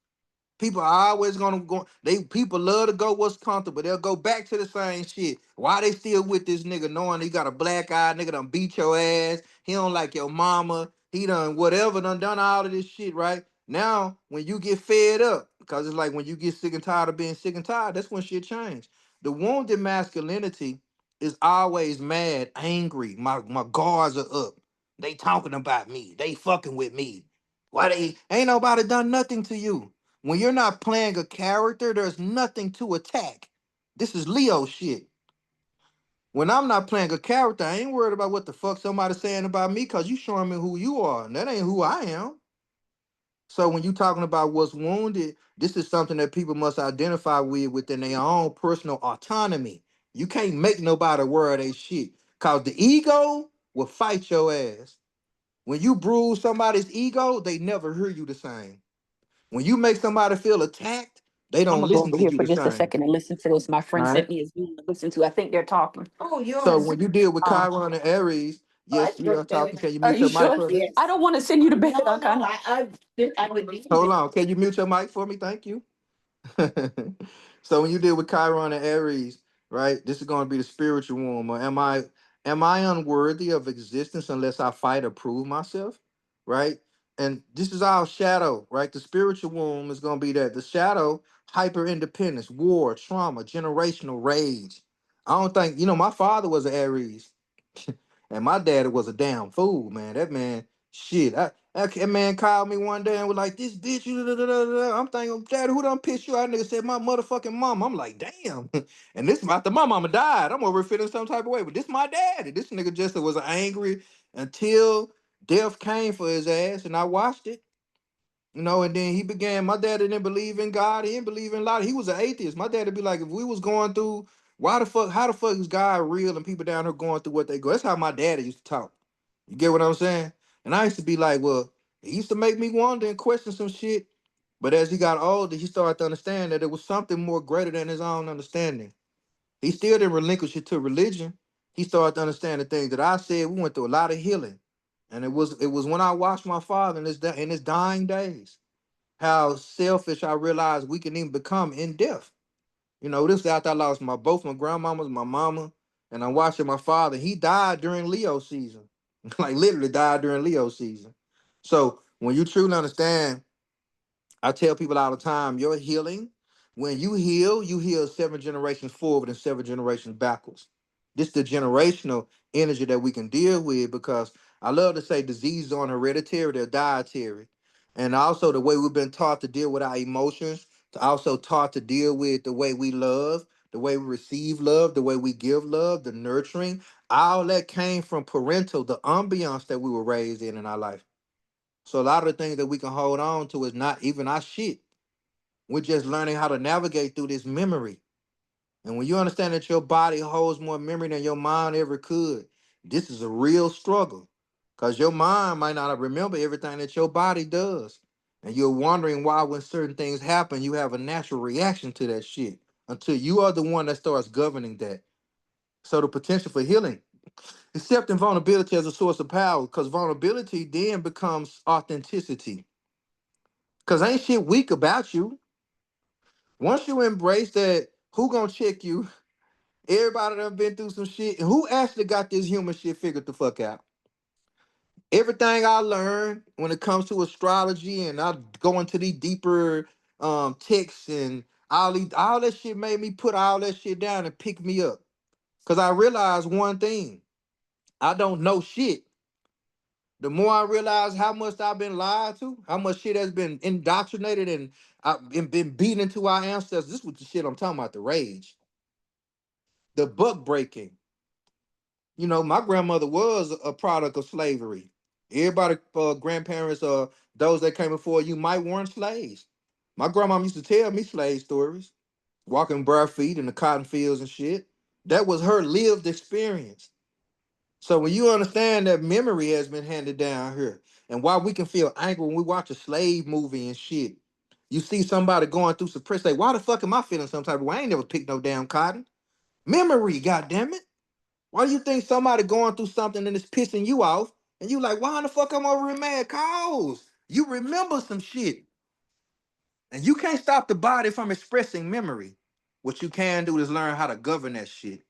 People are always gonna go. They people love to go what's comfortable. They'll go back to the same shit. Why they still with this nigga, knowing he got a black eye, nigga done beat your ass. He don't like your mama. He done whatever, done all of this shit, right? Now, when you get fed up, because it's like when you get sick and tired of being sick and tired, that's when shit change. The wounded masculinity is always mad, angry. My guards are up. They talking about me. They fucking with me. Why they ain't nobody done nothing to you? When you're not playing a character, there's nothing to attack. This is Leo shit. When I'm not playing a character, I ain't worried about what the fuck somebody's saying about me because you showing me who you are. And that ain't who I am. So when you talking about what's wounded, this is something that people must identify with within their own personal autonomy. You can't make nobody wear they shit. Cause the ego will fight your ass. When you bruise somebody's ego, they never hear you the same. When you make somebody feel attacked, they I'm don't gonna go listen over to here you for the just a same. second and listen to this. My All friend right. sent me a Zoom to listen to. I think they're talking. Oh, So yours. when you deal with Oh, Chiron and Aries, I yes, we are looked at talking. it. Can you Are mute you your mic sure? for me? Yes. I don't want to send you to bed. No, no, I would need Hold it. on. Can you mute your mic for me? Thank you. So when you deal with Chiron and Aries, right? This is going to be the spiritual womb. Or am I unworthy of existence unless I fight or prove myself? Right? And this is our shadow, right? The spiritual womb is going to be that. The shadow, hyper independence, war, trauma, generational rage. I don't think, my father was an Aries. And my daddy was a damn fool, man. That man, shit. That man called me one day and was like, "This bitch, you." Da, da, da, da, da." I'm thinking, Daddy, who done pissed you out? Nigga said, my motherfucking mom. I'm like, damn. And this after my mama died. I'm over feeling some type of way. But this my daddy. This nigga just was angry until death came for his ass. And I watched it. And then he began. My daddy didn't believe in God. He didn't believe in a lot. He was an atheist. My daddy be like, if we was going through, why the fuck, how the fuck is God real and people down here going through what they go? That's how my daddy used to talk. You get what I'm saying? And I used to be like, well, it used to make me wonder and question some shit. But as he got older, he started to understand that it was something more greater than his own understanding. He still didn't relinquish it to religion. He started to understand the things that I said. We went through a lot of healing. And it was when I watched my father in his dying days, how selfish I realized we can even become in death. This after I lost both my grandmamas, my mama, and I'm watching my father. He died during Leo season, like literally died during Leo season. So when you truly understand, I tell people all the time, your healing, when you heal 7 generations forward and 7 generations backwards. This is the generational energy that we can deal with, because I love to say diseases aren't hereditary, they're dietary. And also the way we've been taught to deal with our emotions, to also taught to deal with the way we love, the way we receive love, the way we give love, the nurturing, all that came from parental, the ambiance that we were raised in our life. So a lot of the things that we can hold on to is not even our shit. We're just learning how to navigate through this memory. And when you understand that your body holds more memory than your mind ever could, this is a real struggle. Because your mind might not remember everything that your body does. And you're wondering why, when certain things happen, you have a natural reaction to that shit until you are the one that starts governing that. So the potential for healing, accepting vulnerability as a source of power, because vulnerability then becomes authenticity. Because ain't shit weak about you. Once you embrace that, who gonna check you? Everybody done been through some shit. And who actually got this human shit figured the fuck out? Everything I learned when it comes to astrology, and I go into these deeper texts and all that shit made me put all that shit down and pick me up. Cause I realized one thing. I don't know shit. The more I realize how much I've been lied to, how much shit has been indoctrinated and been beaten into our ancestors. This was the shit I'm talking about, the rage, the buck breaking. My grandmother was a product of slavery. Everybody, grandparents, those that came before you might weren't slaves. My grandmom used to tell me slave stories, walking bare feet in the cotton fields and shit. That was her lived experience. So when you understand that memory has been handed down here, and why we can feel angry when we watch a slave movie and shit, you see somebody going through suppression, say, why the fuck am I feeling some type of way? I ain't never picked no damn cotton. Memory, goddamn it. Why do you think somebody going through something and it's pissing you off, and you like, why the fuck I'm over here mad? Cause you remember some shit, and you can't stop the body from expressing memory. What you can do is learn how to govern that shit.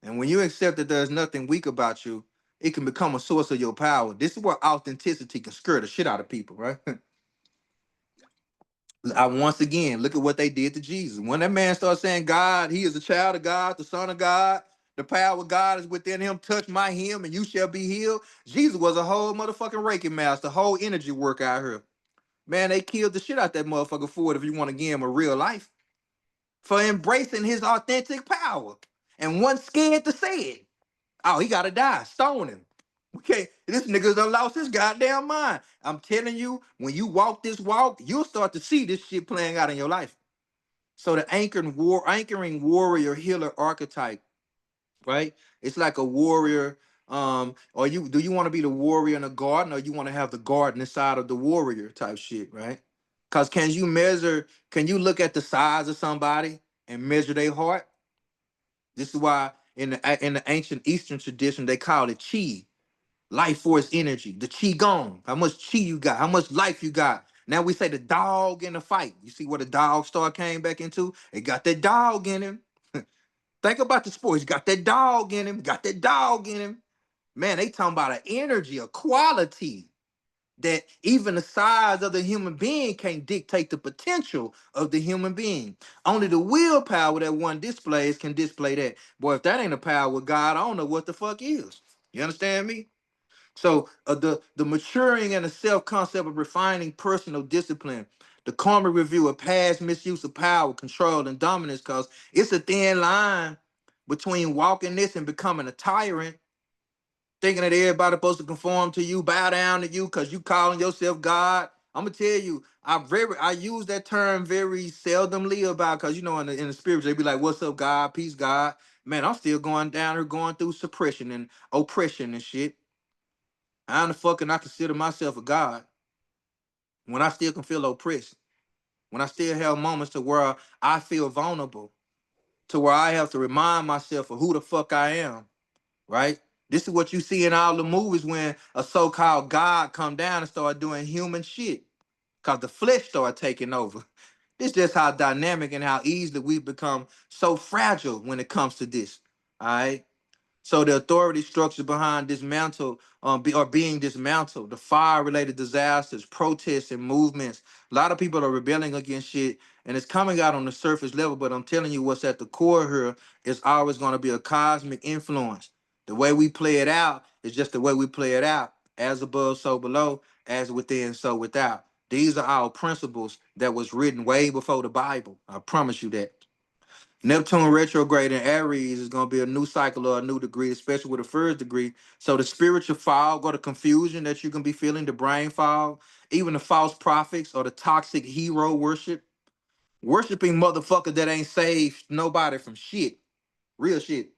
And when you accept that there's nothing weak about you, it can become a source of your power. This is where authenticity can scare the shit out of people, right? I once again look at what they did to Jesus. When that man starts saying, God, he is a child of God, the son of God, the power of God is within him, touch my hem and you shall be healed. Jesus was a whole motherfucking Reiki master, whole energy work out here. Man, they killed the shit out that motherfucker for it, if you want to give him a real life, for embracing his authentic power. And one scared to say it. Oh, he gotta die. Stone him. We can't. This nigga done lost his goddamn mind. I'm telling you, when you walk this walk, you'll start to see this shit playing out in your life. So the anchoring warrior healer archetype, right? It's like a warrior. Or do you want to be the warrior in a garden, or you want to have the garden inside of the warrior type shit, right? Because can you look at the size of somebody and measure their heart? This is why in the ancient Eastern tradition they call it chi, life force energy, the chi gone. How much chi you got? How much life you got? Now we say the dog in the fight. You see what the dog star came back into? It got that dog in him. Think about the sports. Got that dog in him. Got that dog in him. Man, they talking about an energy, a quality that even the size of the human being can't dictate the potential of the human being. Only the willpower that one displays can display that. Boy, if that ain't a power of God, I don't know what the fuck is. You understand me? So the maturing and the self-concept of refining personal discipline, the karma review of past misuse of power, control, and dominance, because it's a thin line between walking this and becoming a tyrant, thinking that everybody supposed to conform to you, bow down to you, because you calling yourself God. I'm gonna tell you, I use that term very seldomly about, because in the spirit they be like, "What's up, God? Peace, God." Man, I'm still going down here, going through suppression and oppression and shit. How the fuck can I consider myself a God when I still can feel oppressed? When I still have moments to where I feel vulnerable, to where I have to remind myself of who the fuck I am, right? This is what you see in all the movies when a so-called God come down and start doing human shit. Cause the flesh start taking over. This just how dynamic and how easily we become so fragile when it comes to this. All right. So the authority structure behind dismantle are being dismantled. The fire-related disasters, protests, and movements. A lot of people are rebelling against shit, and it's coming out on the surface level. But I'm telling you, what's at the core here is always going to be a cosmic influence. The way we play it out is just the way we play it out. As above, so below. As within, so without. These are our principles that was written way before the Bible. I promise you that. Neptune retrograde in Aries is going to be a new cycle or a new degree, especially with the first degree. So the spiritual fog or the confusion that you can be feeling, the brain fog, even the false prophets or the toxic hero worship, worshiping motherfuckers that ain't saved nobody from shit, real shit,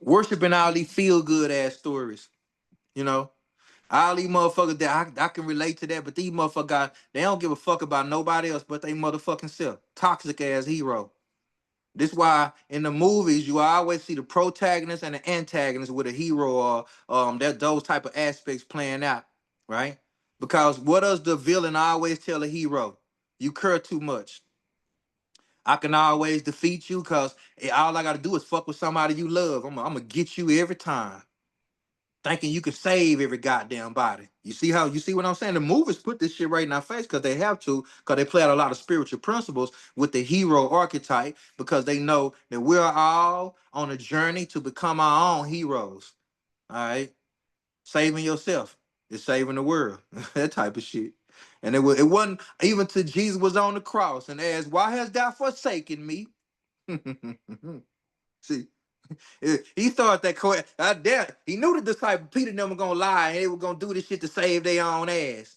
worshiping all these feel good ass stories, you know. All these motherfuckers that I can relate to that, but these motherfuckers, they don't give a fuck about nobody else but they motherfucking self. Toxic ass hero. This why in the movies you always see the protagonist and the antagonist with a hero or that those type of aspects playing out, right? Because what does the villain always tell a hero? You care too much. I can always defeat you because all I gotta do is fuck with somebody you love. I'm gonna get you every time thinking you can save every goddamn body. You see what I'm saying? The movies put this shit right in our face because they have to, because they play out a lot of spiritual principles with the hero archetype, because they know that we're all on a journey to become our own heroes. All right. Saving yourself is saving the world. That type of shit. And it wasn't even till Jesus was on the cross and asked, "Why hast thou forsaken me?" See, he thought that he knew the disciple Peter and them were gonna lie and they were gonna do this shit to save their own ass.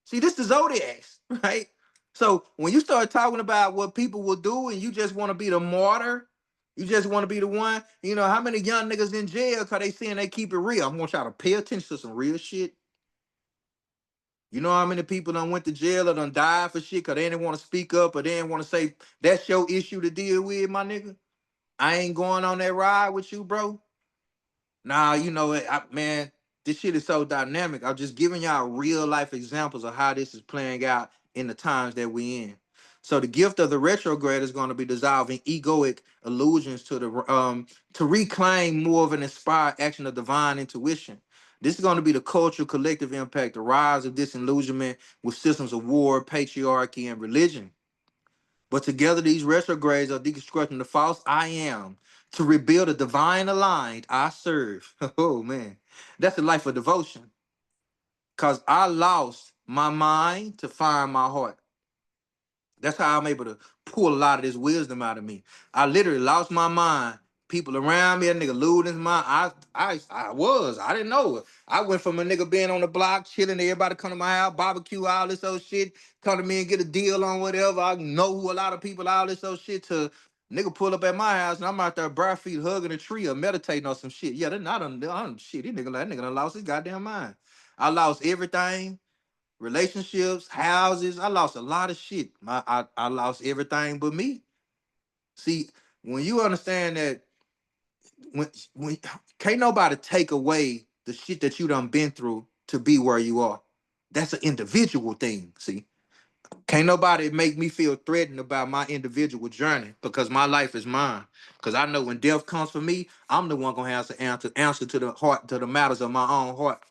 See, this the zodiacs, right? So when you start talking about what people will do and you just want to be the martyr, you just want to be the one, you know, how many young niggas in jail because they saying they keep it real? I want y'all to pay attention to some real shit. You know how many people done went to jail or done died for shit because they didn't want to speak up or they didn't want to say that's your issue to deal with, my nigga? I ain't going on that ride with you, bro. Nah, you know it, man. This shit is so dynamic. I'm just giving y'all real life examples of how this is playing out in the times that we in. So the gift of the retrograde is going to be dissolving egoic illusions to reclaim more of an inspired action of divine intuition. This is going to be the cultural collective impact, the rise of disillusionment with systems of war, patriarchy, and religion. But together, these retrogrades are deconstructing the false I am to rebuild a divine aligned I serve. Oh man, that's a life of devotion. Cause I lost my mind to find my heart. That's how I'm able to pull a lot of this wisdom out of me. I literally lost my mind. People around me, a nigga losing his mind. I didn't know it. I went from a nigga being on the block, chilling, everybody come to my house, barbecue, all this old shit, come to me and get a deal on whatever. I know who a lot of people, all this old shit to nigga pull up at my house and I'm out there bare feet hugging a tree or meditating on some shit. Yeah, then I done shit. That nigga done lost his goddamn mind. I lost everything, relationships, houses. I lost a lot of shit. I lost everything but me. See, when you understand that when can't nobody take away the shit that you done been through to be where you are. That's an individual thing. See, can't nobody make me feel threatened about my individual journey because my life is mine. Because I know when death comes for me, I'm the one gonna have to answer to the heart, to the matters of my own heart.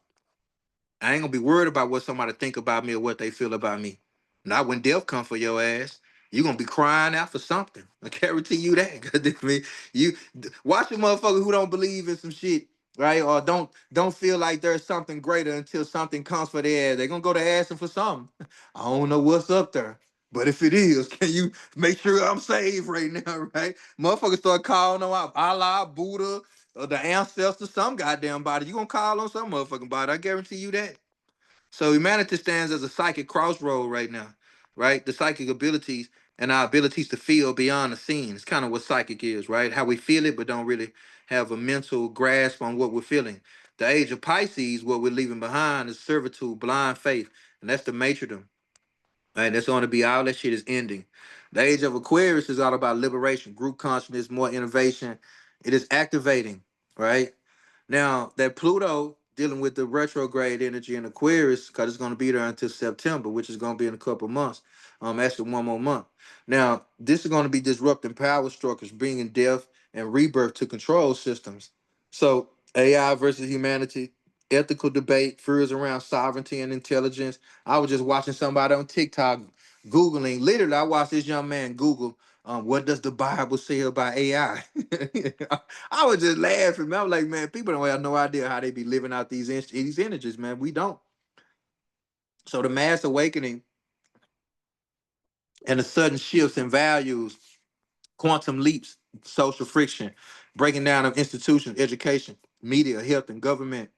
I ain't gonna be worried about what somebody think about me or what they feel about me. Not when death come for your ass. You gonna be crying out for something. I guarantee you that. 'Cause I mean, watch a motherfucker who don't believe in some shit, right? Or don't feel like there's something greater until something comes for their ass. They're gonna go to asking for something. I don't know what's up there. But if it is, can you make sure I'm saved right now, right? Motherfuckers start calling on Allah, Buddha, or the ancestors, some goddamn body. You gonna call on some motherfucking body. I guarantee you that. So humanity stands as a psychic crossroad right now, right? The psychic abilities and our abilities to feel beyond the scene. It's kind of what psychic is, right? How we feel it, but don't really have a mental grasp on what we're feeling. The age of Pisces, what we're leaving behind is servitude, blind faith, and that's the martyrdom. Right? That's going to be all that shit is ending. The age of Aquarius is all about liberation, group consciousness, more innovation. It is activating, right? Now that Pluto dealing with the retrograde energy in Aquarius, because it's going to be there until September, which is going to be in a couple months. Actually one more month. Now this is going to be disrupting power structures, bringing death and rebirth to control systems. So AI versus humanity, ethical debate, fears around sovereignty and intelligence. I was just watching somebody on TikTok googling. Literally, I watched this young man Google. What does the Bible say about AI? I was just laughing, man. I was like, man, people don't have no idea how they be living out these energies, man. We don't. So the mass awakening and the sudden shifts in values, quantum leaps, social friction, breaking down of institutions, education, media, health, and government.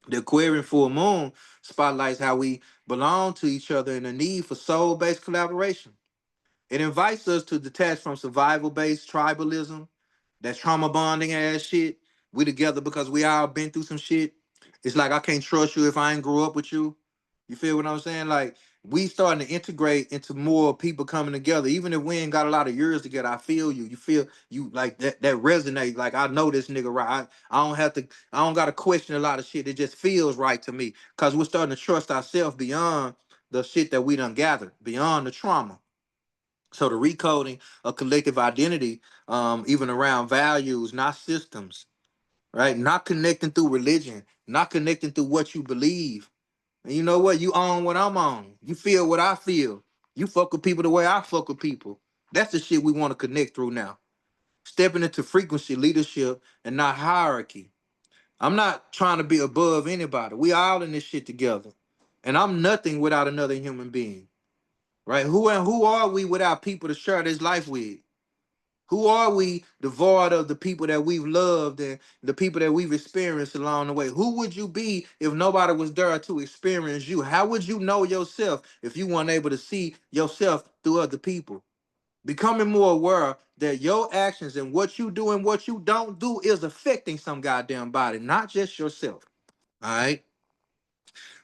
The Aquarian full moon spotlights how we belong to each other and the need for soul-based collaboration. It invites us to detach from survival-based tribalism, that trauma bonding ass shit. We together because we all been through some shit. It's like I can't trust you if I ain't grew up with you. You feel what I'm saying? Like we starting to integrate into more people coming together. Even if we ain't got a lot of years together, I feel you. You feel you like that resonate. Like I know this nigga right. I don't have to. I don't got to question a lot of shit. It just feels right to me because we're starting to trust ourselves beyond the shit that we done gathered, beyond the trauma. So the recoding of collective identity, even around values, not systems, right? Not connecting through religion, not connecting through what you believe. And you know what? You own what I'm on. You feel what I feel. You fuck with people the way I fuck with people. That's the shit we want to connect through now. Stepping into frequency, leadership, and not hierarchy. I'm not trying to be above anybody. We all in this shit together. And I'm nothing without another human being. Right? Who are we without people to share this life with? Who are we devoid of the people that we've loved and the people that we've experienced along the way? Who would you be if nobody was there to experience you? How would you know yourself if you weren't able to see yourself through other people? Becoming more aware that your actions and what you do and what you don't do is affecting some goddamn body, not just yourself. All right.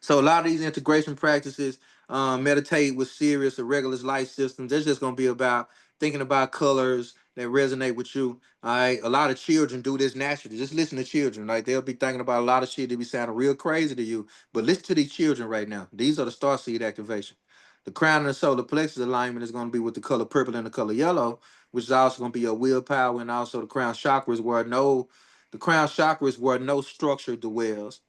So a lot of these integration practices, meditate with serious or regular life systems. That's just gonna be about thinking about colors that resonate with you. All right. A lot of children do this naturally. Just listen to children. Like they'll be thinking about a lot of shit. They be sounding real crazy to you. But listen to these children right now. These are the star seed activation. The crown and the solar plexus alignment is going to be with the color purple and the color yellow, which is also going to be your willpower, and also the crown chakras where no structure dwells.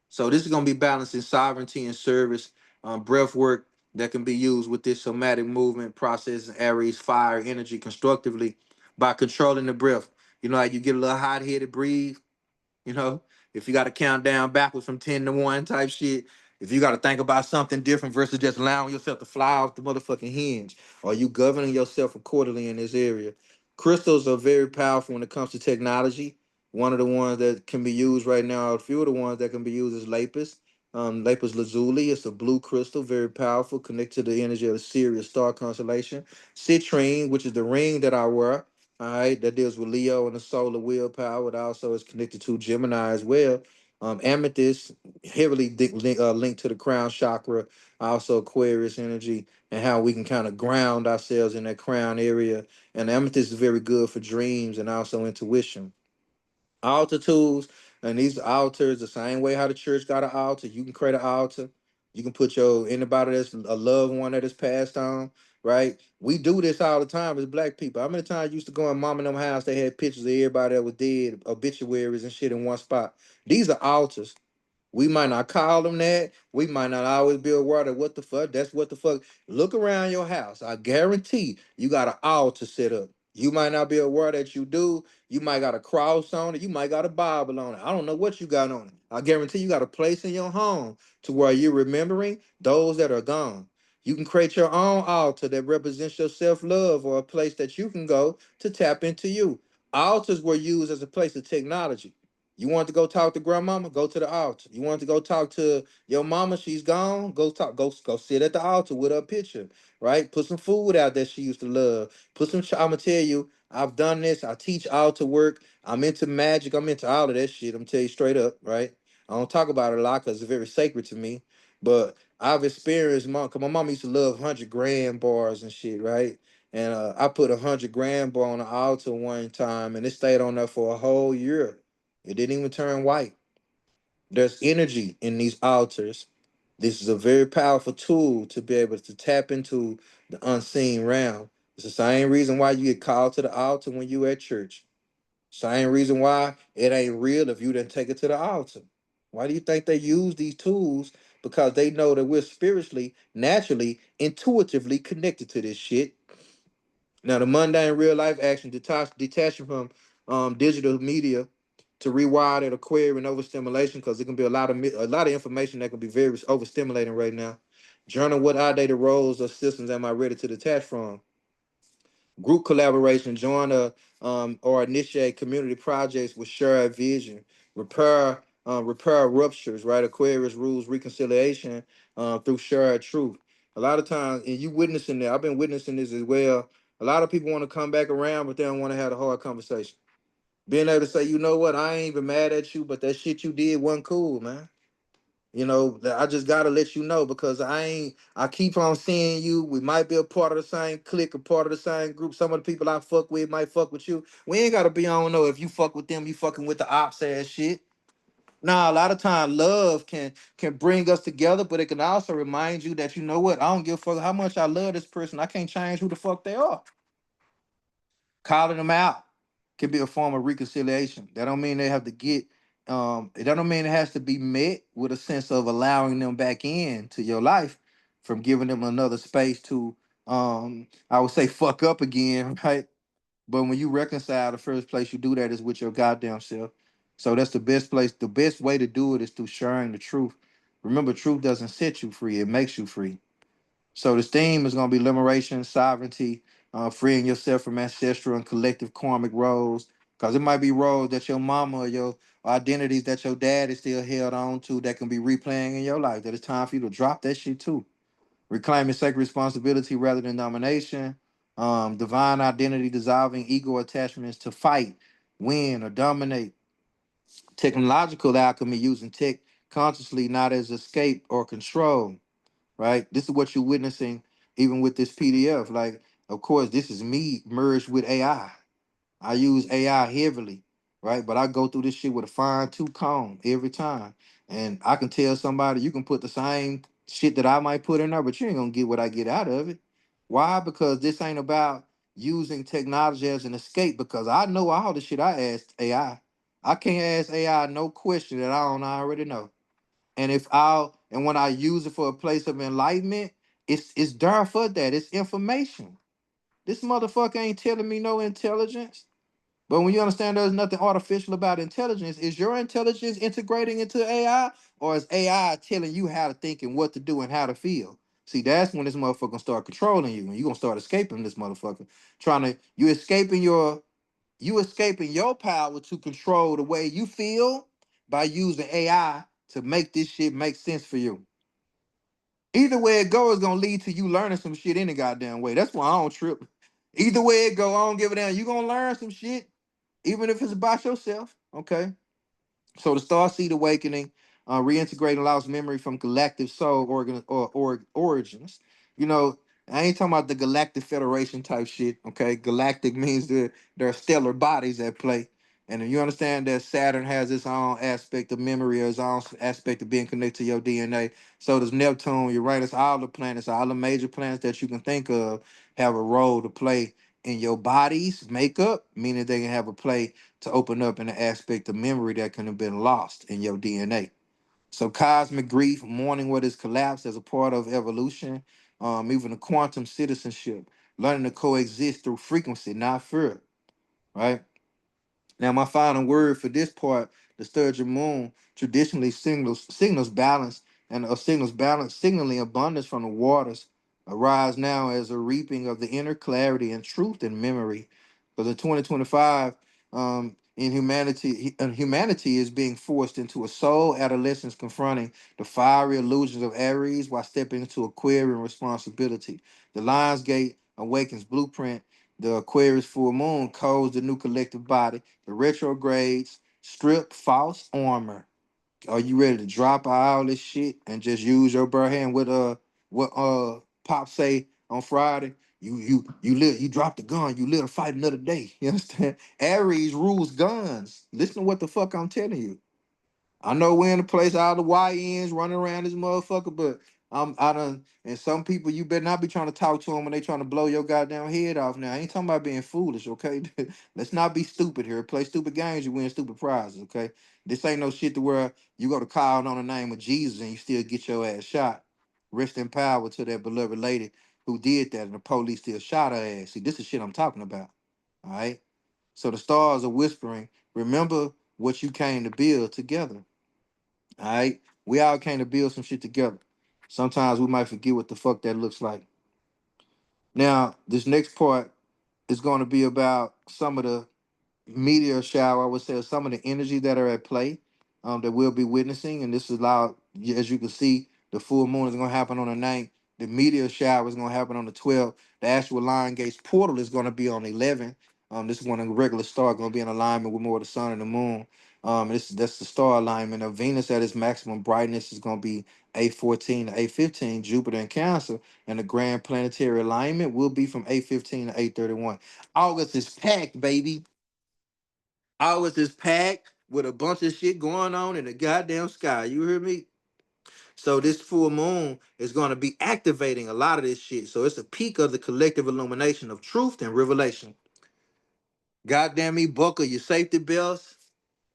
So this is going to be balancing sovereignty and service, breath work that can be used with this somatic movement process, Aries fire energy constructively by controlling the breath. You know, like you get a little hot headed, breathe. You know, if you got to count down backwards from 10 to 1 type shit, if you got to think about something different versus just allowing yourself to fly off the motherfucking hinge, are you governing yourself accordingly in this area? Crystals are very powerful when it comes to technology. One of the ones that can be used right now, a few of the ones that can be used is lapis. Lapis lazuli, it's a blue crystal, very powerful, connected to the energy of the Sirius star constellation. Citrine, which is the ring that I wear, all right, that deals with Leo and the solar willpower. It also is connected to Gemini as well. Amethyst, heavily linked to the crown chakra, also Aquarius energy, and how we can kind of ground ourselves in that crown area. And amethyst is very good for dreams and also intuition. Altar tools, and these altars the same way how the church got an altar. You can create an altar. You can put your anybody that's a loved one that is passed on, right? We do this all the time as black people. How many times you used to go in mom and them house, they had pictures of everybody that was dead, obituaries and shit in one spot. These are altars. We might not call them that. We might not always be aware of what the fuck. That's what the fuck. Look around your house. I guarantee you got an altar set up. You might not be aware that you do. You might got a cross on it. You might got a Bible on it. I don't know what you got on it. I guarantee you got a place in your home to where you're remembering those that are gone. You can create your own altar that represents your self-love or a place that you can go to tap into you. Altars were used as a place of technology. You want to go talk to grandmama? Go to the altar. You want to go talk to your mama? She's gone. Go talk. Go sit at the altar with her picture. Right. Put some food out that she used to love. Put some. I'm gonna tell you. I've done this. I teach altar work. I'm into magic. I'm into all of that shit. I'm tell you straight up. Right. I don't talk about it a lot because it's very sacred to me. But I've experienced mom. Cause my mom used to love 100 gram bars and shit. Right. And I put 100 gram bar on the altar one time, and it stayed on there for a whole year. It didn't even turn white. There's energy in these altars. This is a very powerful tool to be able to tap into the unseen realm. It's the same reason why you get called to the altar when you at church. Same reason why it ain't real if you didn't take it to the altar. Why do you think they use these tools? Because they know that we're spiritually, naturally, intuitively connected to this shit. Now, the mundane real life action detaching from digital media to rewire that Aquarius and overstimulation, because it can be a lot of information that can be very overstimulating right now. Journal, what outdated roles or systems am I ready to detach from? Group collaboration, join or initiate community projects with shared vision. Repair ruptures, right? Aquarius rules reconciliation through shared truth. A lot of times, and you witnessing that, I've been witnessing this as well. A lot of people want to come back around, but they don't want to have a hard conversation. Being able to say, you know what, I ain't even mad at you, but that shit you did wasn't cool, man. You know, that I just gotta let you know because I keep on seeing you. We might be a part of the same clique, a part of the same group. Some of the people I fuck with might fuck with you. We ain't gotta be on no if you fuck with them, you fucking with the ops ass shit. Nah, a lot of time love can bring us together, but it can also remind you that you know what, I don't give a fuck how much I love this person. I can't change who the fuck they are. Calling them out can be a form of reconciliation. That don't mean they have to get it don't mean it has to be met with a sense of allowing them back in to your life, from giving them another space to I would say fuck up again, right? But when you reconcile, the first place you do that is with your goddamn self. So that's the best place. The best way to do it is through sharing the truth. Remember, truth doesn't set you free, it makes you free. So this theme is going to be liberation, sovereignty, freeing yourself from ancestral and collective karmic roles. Because it might be roles that your mama or your identities that your dad is still held on to that can be replaying in your life. That it's time for you to drop that shit too. Reclaiming sacred responsibility rather than domination. Divine identity dissolving ego attachments to fight, win, or dominate. Technological alchemy using tech consciously, not as escape or control, right? This is what you're witnessing even with this PDF. Like, of course, this is me merged with AI. I use AI heavily, right? But I go through this shit with a fine tooth comb every time. And I can tell somebody you can put the same shit that I might put in there, but you ain't gonna get what I get out of it. Why? Because this ain't about using technology as an escape, because I know all the shit I asked AI. I can't ask AI no question that I don't already know. And when I use it for a place of enlightenment, it's there for that. It's information. This motherfucker ain't telling me no intelligence. But when you understand there's nothing artificial about intelligence, is your intelligence integrating into AI, or is AI telling you how to think and what to do and how to feel? See, that's when this motherfucker gonna start controlling you, and you gonna start escaping this motherfucker. You escaping your power to control the way you feel by using AI to make this shit make sense for you. Either way it goes, it's gonna lead to you learning some shit any goddamn way. That's why I don't trip. Either way it go, I don't give a damn. You gonna learn some shit, even if it's about yourself. Okay. So the Starseed Awakening, reintegrating lost memory from galactic soul origins. You know, I ain't talking about the Galactic Federation type shit. Okay, galactic means there are stellar bodies at play, and if you understand that Saturn has its own aspect of memory, or its own aspect of being connected to your DNA. So does Neptune, Uranus, all the planets, all the major planets that you can think of have a role to play in your body's makeup, meaning they can have a play to open up in the aspect of memory that can have been lost in your DNA. So cosmic grief, mourning what is collapsed as a part of evolution, even the quantum citizenship, learning to coexist through frequency, not fear, right? Now, my final word for this part, the Sturgeon moon traditionally signals balance and signals balance, signaling abundance from the waters. Arise now as a reaping of the inner clarity and truth and memory. Because in 2025, humanity is being forced into a soul adolescence confronting the fiery illusions of Aries while stepping into Aquarian responsibility. The Lions Gate awakens blueprint. The Aquarius full moon codes the new collective body. The retrogrades strip false armor. Are you ready to drop all this shit and just use your bare hand? What Pop say on Friday? You drop the gun, you live to fight another day. You understand? Aries rules guns. Listen to what the fuck I'm telling you. I know we're in a place all the YNs running around this motherfucker, but I done and some people you better not be trying to talk to them when they trying to blow your goddamn head off. Now I ain't talking about being foolish, okay? Let's not be stupid here. Play stupid games, you win stupid prizes, okay? This ain't no shit to where you go to call on the name of Jesus and you still get your ass shot. Rest in power to that beloved lady who did that and the police still shot her ass. See, this is shit I'm talking about. All right. So the stars are whispering, remember what you came to build together. All right. We all came to build some shit together. Sometimes we might forget what the fuck that looks like. Now, this next part is going to be about some of the meteor shower, I would say, some of the energy that are at play that we'll be witnessing. And this is allowed, as you can see, the full moon is going to happen on the 9th. The meteor shower is going to happen on the 12th. The actual Lion Gates portal is going to be on the 11th. This is when a regular star going to be in alignment with more of the sun and the moon. That's the star alignment of Venus at its maximum brightness is going to be 8:14 to 8:15, Jupiter in Cancer, and the grand planetary alignment will be from 8:15 to 8:31. August is packed, baby. August is packed with a bunch of shit going on in the goddamn sky. You hear me? So this full moon is going to be activating a lot of this shit. So it's a peak of the collective illumination of truth and revelation. Goddamn me, buckle your safety belts.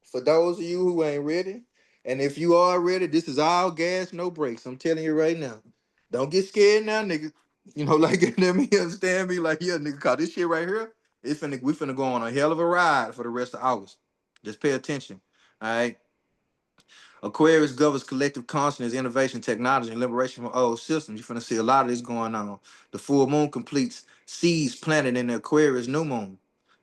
For those of you who ain't ready, and if you are ready, this is all gas, no brakes. I'm telling you right now. Don't get scared now, nigga. You know, like let me understand me, like yeah, nigga, cause this shit right here, we finna go on a hell of a ride for the rest of August. Just pay attention. All right. Aquarius governs collective consciousness, innovation, technology, and liberation from old systems. You're finna see a lot of this going on. The full moon completes seeds planted in the Aquarius new moon.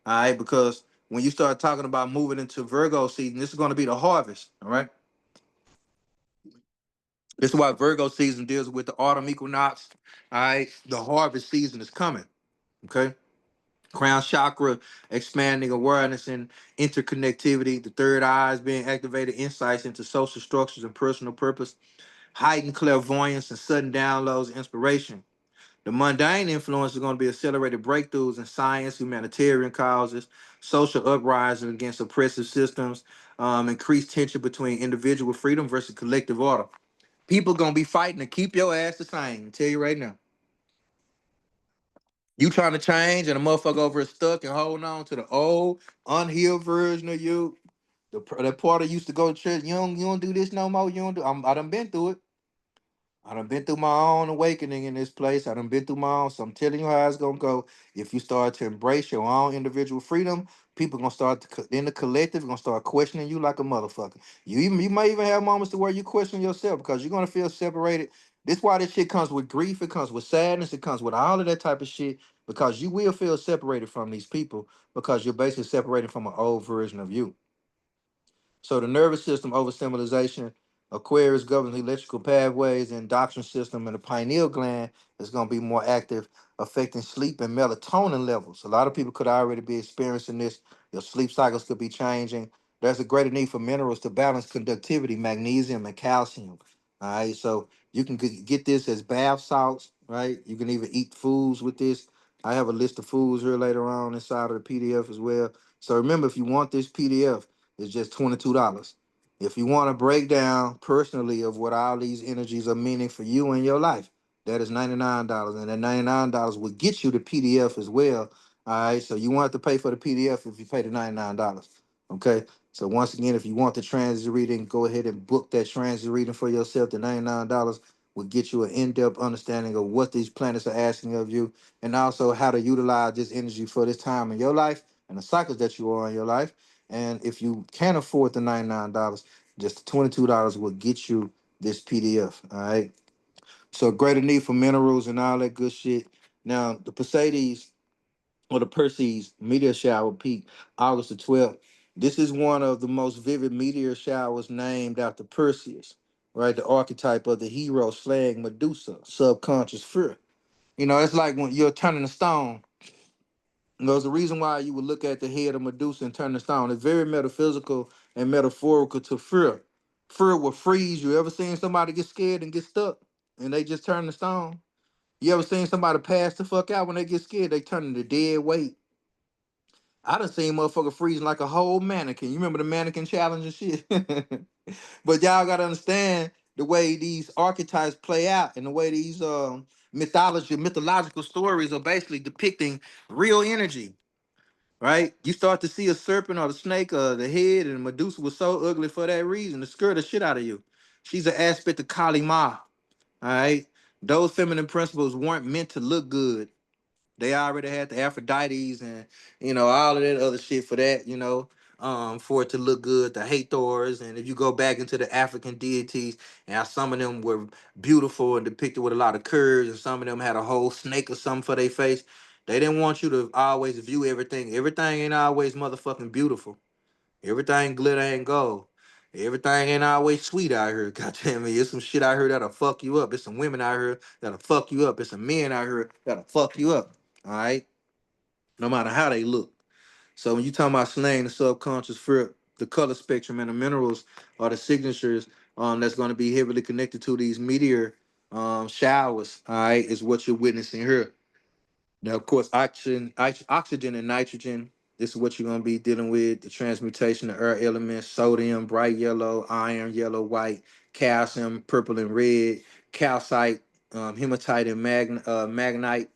All right, because when you start talking about moving into Virgo season, this is going to be the harvest. All right, this is why Virgo season deals with the autumn equinox. All right, the harvest season is coming. Okay, crown chakra expanding awareness and interconnectivity. The third eye is being activated, insights into social structures and personal purpose, heightened clairvoyance and sudden downloads, inspiration. The mundane influence is going to be accelerated breakthroughs in science, humanitarian causes, social uprising against oppressive systems, increased tension between individual freedom versus collective order. People gonna be fighting to keep your ass the same. I tell you right now. You trying to change and a motherfucker over is stuck and holding on to the old, unhealed version of you. That part that used to go to church. You don't do this no more. You don't do. I done been through it. I done been through my own awakening in this place. I done been through my own. So I'm telling you how it's gonna go. If you start to embrace your own individual freedom, people gonna start to in the collective gonna start questioning you like a motherfucker. You might even have moments to where you question yourself because you're gonna feel separated. This why this shit comes with grief. It comes with sadness. It comes with all of that type of shit because you will feel separated from these people because you're basically separated from an old version of you. So the nervous system overstimulation, Aquarius governs electrical pathways, and endocrine system, and the pineal gland is going to be more active, affecting sleep and melatonin levels. A lot of people could already be experiencing this. Your sleep cycles could be changing. There's a greater need for minerals to balance conductivity, magnesium and calcium. All right, so you can get this as bath salts, right? You can even eat foods with this. I have a list of foods here later on inside of the PDF as well. So remember, if you want this PDF, it's just $22. If you want a breakdown personally of what all these energies are meaning for you in your life, that is $99. And that $99 will get you the PDF as well. All right. So you won't have to pay for the PDF if you pay the $99. Okay. So once again, if you want the transit reading, go ahead and book that transit reading for yourself. The $99 will get you an in-depth understanding of what these planets are asking of you and also how to utilize this energy for this time in your life and the cycles that you are in your life. And if you can't afford the $99, just the $22 will get you this PDF. All right. So greater need for minerals and all that good shit. Now the Perseids or the Perseus meteor shower peak August the 12th. This is one of the most vivid meteor showers named after Perseus, right? The archetype of the hero slaying Medusa, subconscious fear. You know, it's like when you're turning a stone. There's a reason why you would look at the head of Medusa and turn the stone. It's very metaphysical and metaphorical to fear. Fear will freeze you. Ever seen somebody get scared and get stuck and they just turn the stone? You ever seen somebody pass the fuck out when they get scared? They turn into dead weight. I done seen motherfucker freezing like a whole mannequin. You remember the mannequin challenge and shit? But y'all gotta understand the way these archetypes play out and the way these mythological stories are basically depicting real energy, right? You start to see a serpent or the snake or the head, and Medusa was so ugly for that reason to scare the shit out of you. She's an aspect of Kali Ma, all right? Those feminine principles weren't meant to look good. They already had the Aphrodites and all of that other shit for that, for it to look good, the Hathors. And if you go back into the African deities, and how some of them were beautiful and depicted with a lot of curves, and some of them had a whole snake or something for their face. They didn't want you to always view everything. Everything ain't always motherfucking beautiful. Everything glitter ain't gold. Everything ain't always sweet out here. God damn it. There's some shit out here that'll fuck you up. There's some women out here that'll fuck you up. There's some men out here that'll fuck you up. All right. No matter how they look. So when you talking about slaying the subconscious for the color spectrum and the minerals are the signatures that's going to be heavily connected to these meteor showers, all right, is what you're witnessing here. Now, of course, oxygen and nitrogen. This is what you're gonna be dealing with: the transmutation of air elements, sodium, bright yellow, iron, yellow, white, calcium, purple and red, calcite, hematite, and magnite.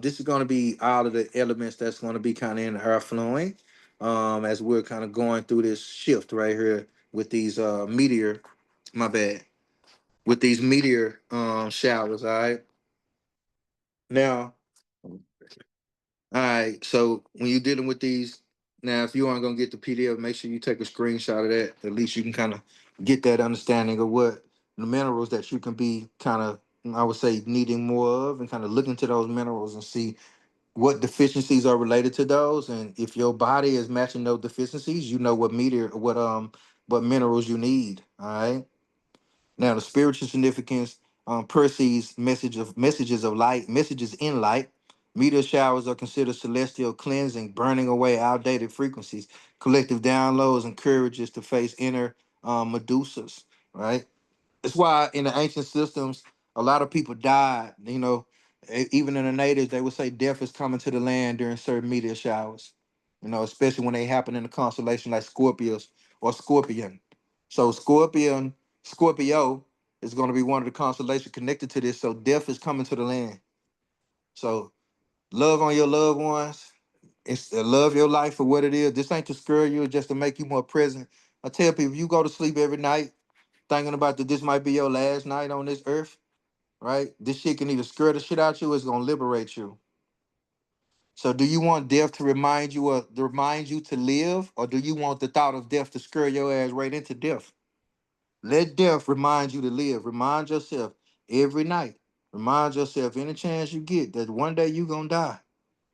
This is gonna be all of the elements that's gonna be kind of in the earth flowing, as we're kind of going through this shift right here with these meteor. My bad. With these meteor showers. All right. Now. All right. So when you're dealing with these, now if you aren't gonna get the PDF, make sure you take a screenshot of that. At least you can kind of get that understanding of what the minerals that you can be kind of, I would say, needing more of, and kind of look into those minerals and see what deficiencies are related to those. And if your body is matching those deficiencies, you know what minerals you need. All right. Now, the spiritual significance perceives messages of light, messages in light. Meteor showers are considered celestial cleansing, burning away outdated frequencies. Collective downloads encourages to face inner Medusas, right? That's why in the ancient systems, a lot of people died. Even in the natives, they would say death is coming to the land during certain meteor showers. Especially when they happen in the constellation like Scorpius or Scorpion. So Scorpio is going to be one of the constellations connected to this. So death is coming to the land. So love on your loved ones. It's love your life for what it is. This ain't to scare you, it's just to make you more present. I tell people, you go to sleep every night thinking about that this might be your last night on this earth, right? This shit can either scare the shit out you or it's gonna liberate you. So do you want death to remind you to live, or do you want the thought of death to scare your ass right into death? Let death remind you to live. Remind yourself every night. Remind yourself any chance you get that one day you gonna die.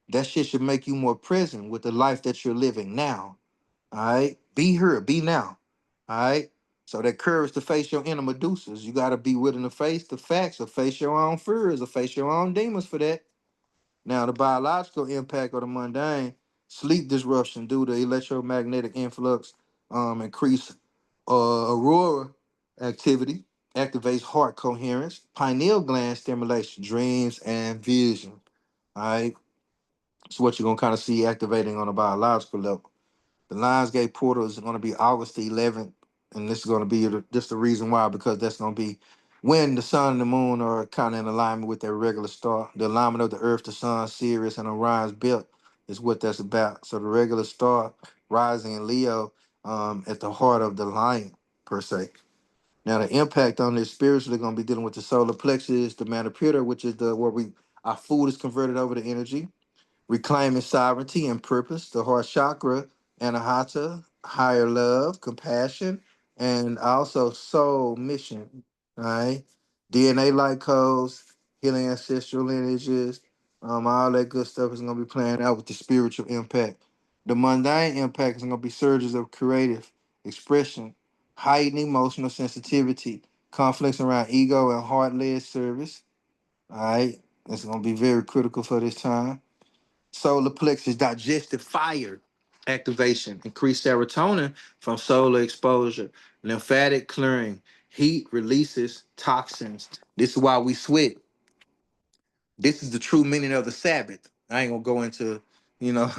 That shit should make you more present with the life that you're living now. All right. Be here, be now. All right. So that courage to face your inner Medusas. You got to be willing to face the facts or face your own fears or face your own demons for that. Now, the biological impact of the mundane sleep disruption due to electromagnetic influx, increase aurora activity, activates heart coherence, pineal gland stimulation, dreams, and vision. All right. It's what you're going to kind of see activating on a biological level. The Lionsgate portal is going to be August the 11th, and this is going to be just the reason why, because that's going to be when the sun and the moon are kind of in alignment with their regular star. The alignment of the Earth, the Sun, Sirius, and Orion's belt is what that's about. So the regular star rising in Leo at the heart of the lion, per se. Now the impact on this spiritually going to be dealing with the solar plexus, the manipulator, which is the where our food is converted over to energy, reclaiming sovereignty and purpose, the heart chakra, anahata, higher love, compassion, and also soul mission. All right. DNA like codes, healing ancestral lineages, all that good stuff is gonna be playing out with the spiritual impact. The mundane impact is gonna be surges of creative expression, heightened emotional sensitivity, conflicts around ego and heart-led service. All right. It's gonna be very critical for this time. Solar plexus digestive fire activation, increased serotonin from solar exposure, lymphatic clearing, heat releases toxins. This is why we sweat. This is the true meaning of the Sabbath. I ain't gonna go into, you know,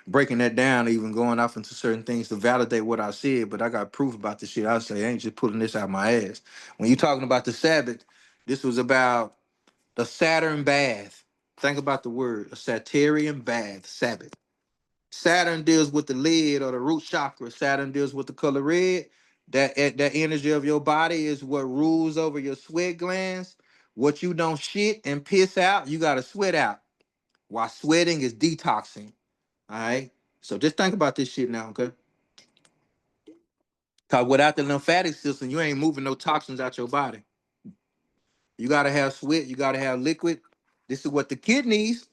breaking that down, even going off into certain things to validate what I said, but I got proof about this shit. I say I ain't just pulling this out my ass. When you talking about the Sabbath, this was about the Saturn bath. Think about the word, a Saturnian bath, Sabbath. Saturn deals with the lid or the root chakra. Saturn deals with the color red. That energy of your body is what rules over your sweat glands. What you don't shit and piss out, you gotta sweat out. While sweating is detoxing. All right. So just think about this shit now, okay? Cause without the lymphatic system, you ain't moving no toxins out your body. You gotta have sweat, you gotta have liquid. This is what the kidneys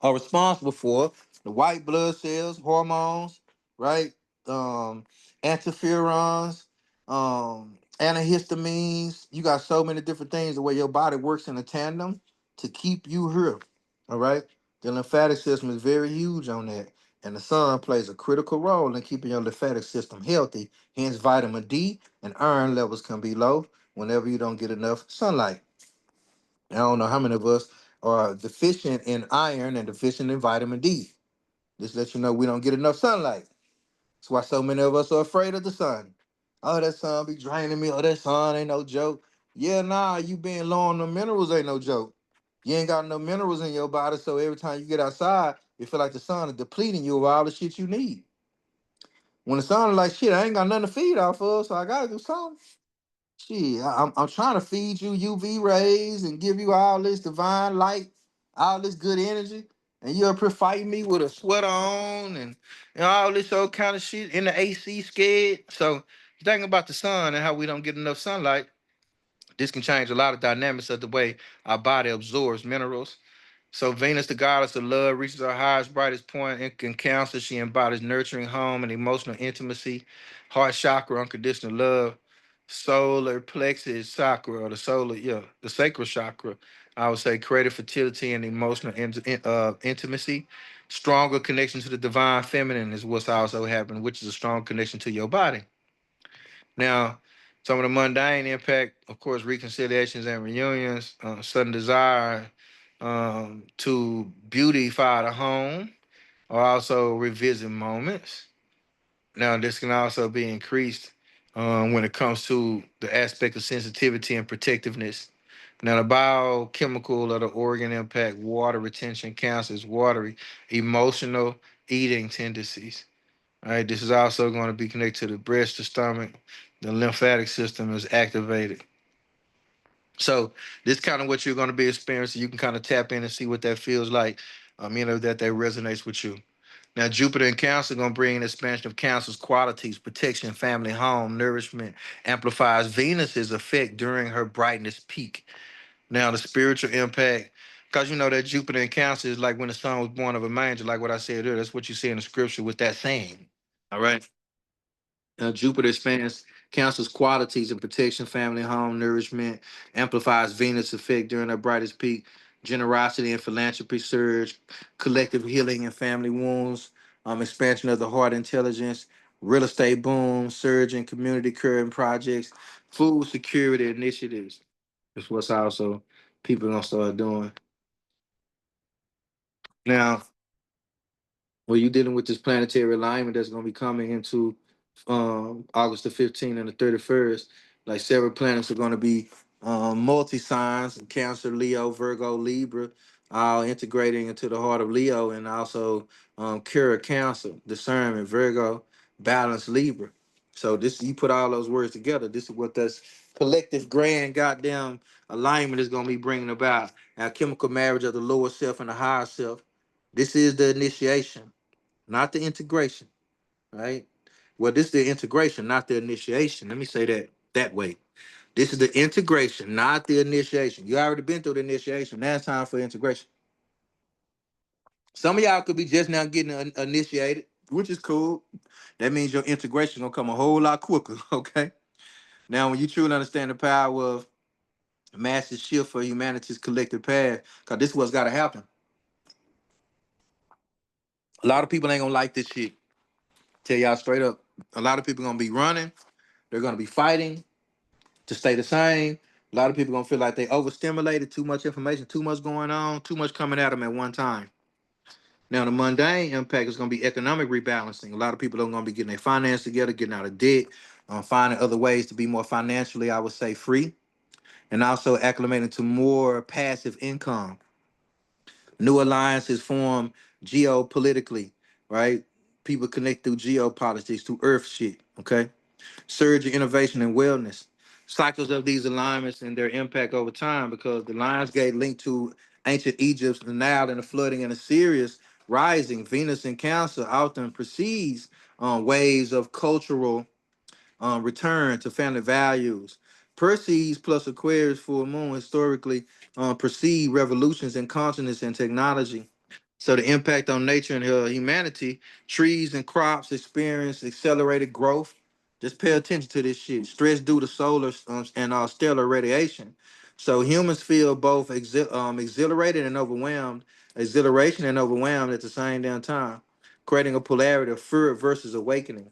are responsible for: the white blood cells, hormones, right? Um, Interferons, antihistamines. You got so many different things the way your body works in a tandem to keep you here. All right. The lymphatic system is very huge on that. And the sun plays a critical role in keeping your lymphatic system healthy. Hence, vitamin D and iron levels can be low whenever you don't get enough sunlight. I don't know how many of us are deficient in iron and deficient in vitamin D. This lets you know we don't get enough sunlight. That's why so many of us are afraid of the sun. Oh, that sun be draining me. Oh, that sun ain't no joke. Yeah, nah, you being low on the minerals ain't no joke. You ain't got no minerals in your body, so every time you get outside, you feel like the sun is depleting you of all the shit you need. When the sun is like shit, I ain't got nothing to feed off of, so I gotta do something. Shit, I'm trying to feed you UV rays and give you all this divine light, all this good energy, and you're up here fighting me with a sweater on and all this old kind of shit in the AC scared. So thinking about the sun and how we don't get enough sunlight, this can change a lot of dynamics of the way our body absorbs minerals. So Venus, the goddess of love, reaches her highest, brightest point in Cancer. She embodies nurturing home and emotional intimacy, heart chakra, unconditional love, solar plexus chakra, or the solar, yeah, the sacral chakra. I would say creative fertility and emotional intimacy. Stronger connection to the divine feminine is what's also happening, which is a strong connection to your body. Now, some of the mundane impact, of course, reconciliations and reunions, sudden desire to beautify the home, or also revisit moments. Now, this can also be increased when it comes to the aspect of sensitivity and protectiveness. Now, the biochemical or the organ impact, water retention, cancers, watery, emotional eating tendencies. All right, this is also going to be connected to the breast, the stomach, the lymphatic system is activated. So this kind of what you're going to be experiencing. You can kind of tap in and see what that feels like. That resonates with you. Now, Jupiter and Cancer going to bring an expansion of Cancer's qualities, protection, family, home, nourishment, amplifies Venus's effect during her brightness peak. Now, the spiritual impact, because you know that Jupiter and Cancer is like when the son was born of a manger, like what I said earlier. That's what you see in the scripture with that saying. All right. Jupiter expands Cancer's qualities and protection, family, home, nourishment, amplifies Venus' effect during her brightest peak, generosity and philanthropy surge, collective healing and family wounds, expansion of the heart intelligence, real estate boom, surge in community curing projects, food security initiatives. That's what's also people gonna start doing. Now, well, you're dealing with this planetary alignment that's going to be coming into August the 15th and the 31st. Like several planets are going to be multi signs: Cancer, Leo, Virgo, Libra, all integrating into the heart of Leo, and also cure Cancer, discernment, Virgo, balance, Libra. So this, you put all those words together. This is what this collective grand goddamn alignment is going to be bringing about. Our chemical marriage of the lower self and the higher self. This is the initiation, not the integration, right? Well, this is the integration, not the initiation. Let me say that way. This is the integration, not the initiation. You already been through the initiation. Now it's time for integration. Some of y'all could be just now getting initiated, which is cool. That means your integration gonna come a whole lot quicker. Okay. Now, when you truly understand the power of massive shift for humanity's collective path, because this is what's got to happen. A lot of people ain't gonna like this shit. Tell y'all straight up. A lot of people gonna be running. They're gonna be fighting to stay the same. A lot of people gonna feel like they overstimulated, too much information, too much going on, too much coming at them at one time. Now, the mundane impact is going to be economic rebalancing. A lot of people are going to be getting their finance together, getting out of debt, finding other ways to be more financially, I would say, free, and also acclimating to more passive income. New alliances form geopolitically, right? People connect through geopolitics, through earth shit, okay? Surge in innovation and wellness. Cycles of these alignments and their impact over time, because the Lionsgate linked to ancient Egypt, the Nile, and the flooding in Assyria's rising. Venus in Cancer often precedes waves of cultural return to family values. Perseus plus Aquarius full moon historically precede revolutions in consciousness and technology. So the impact on nature and humanity, trees and crops experience accelerated growth. Just pay attention to this shit. Stress due to solar and stellar radiation. So humans feel both exhilarated and overwhelmed, exhilaration and overwhelmed at the same damn time, creating a polarity of fear versus awakening.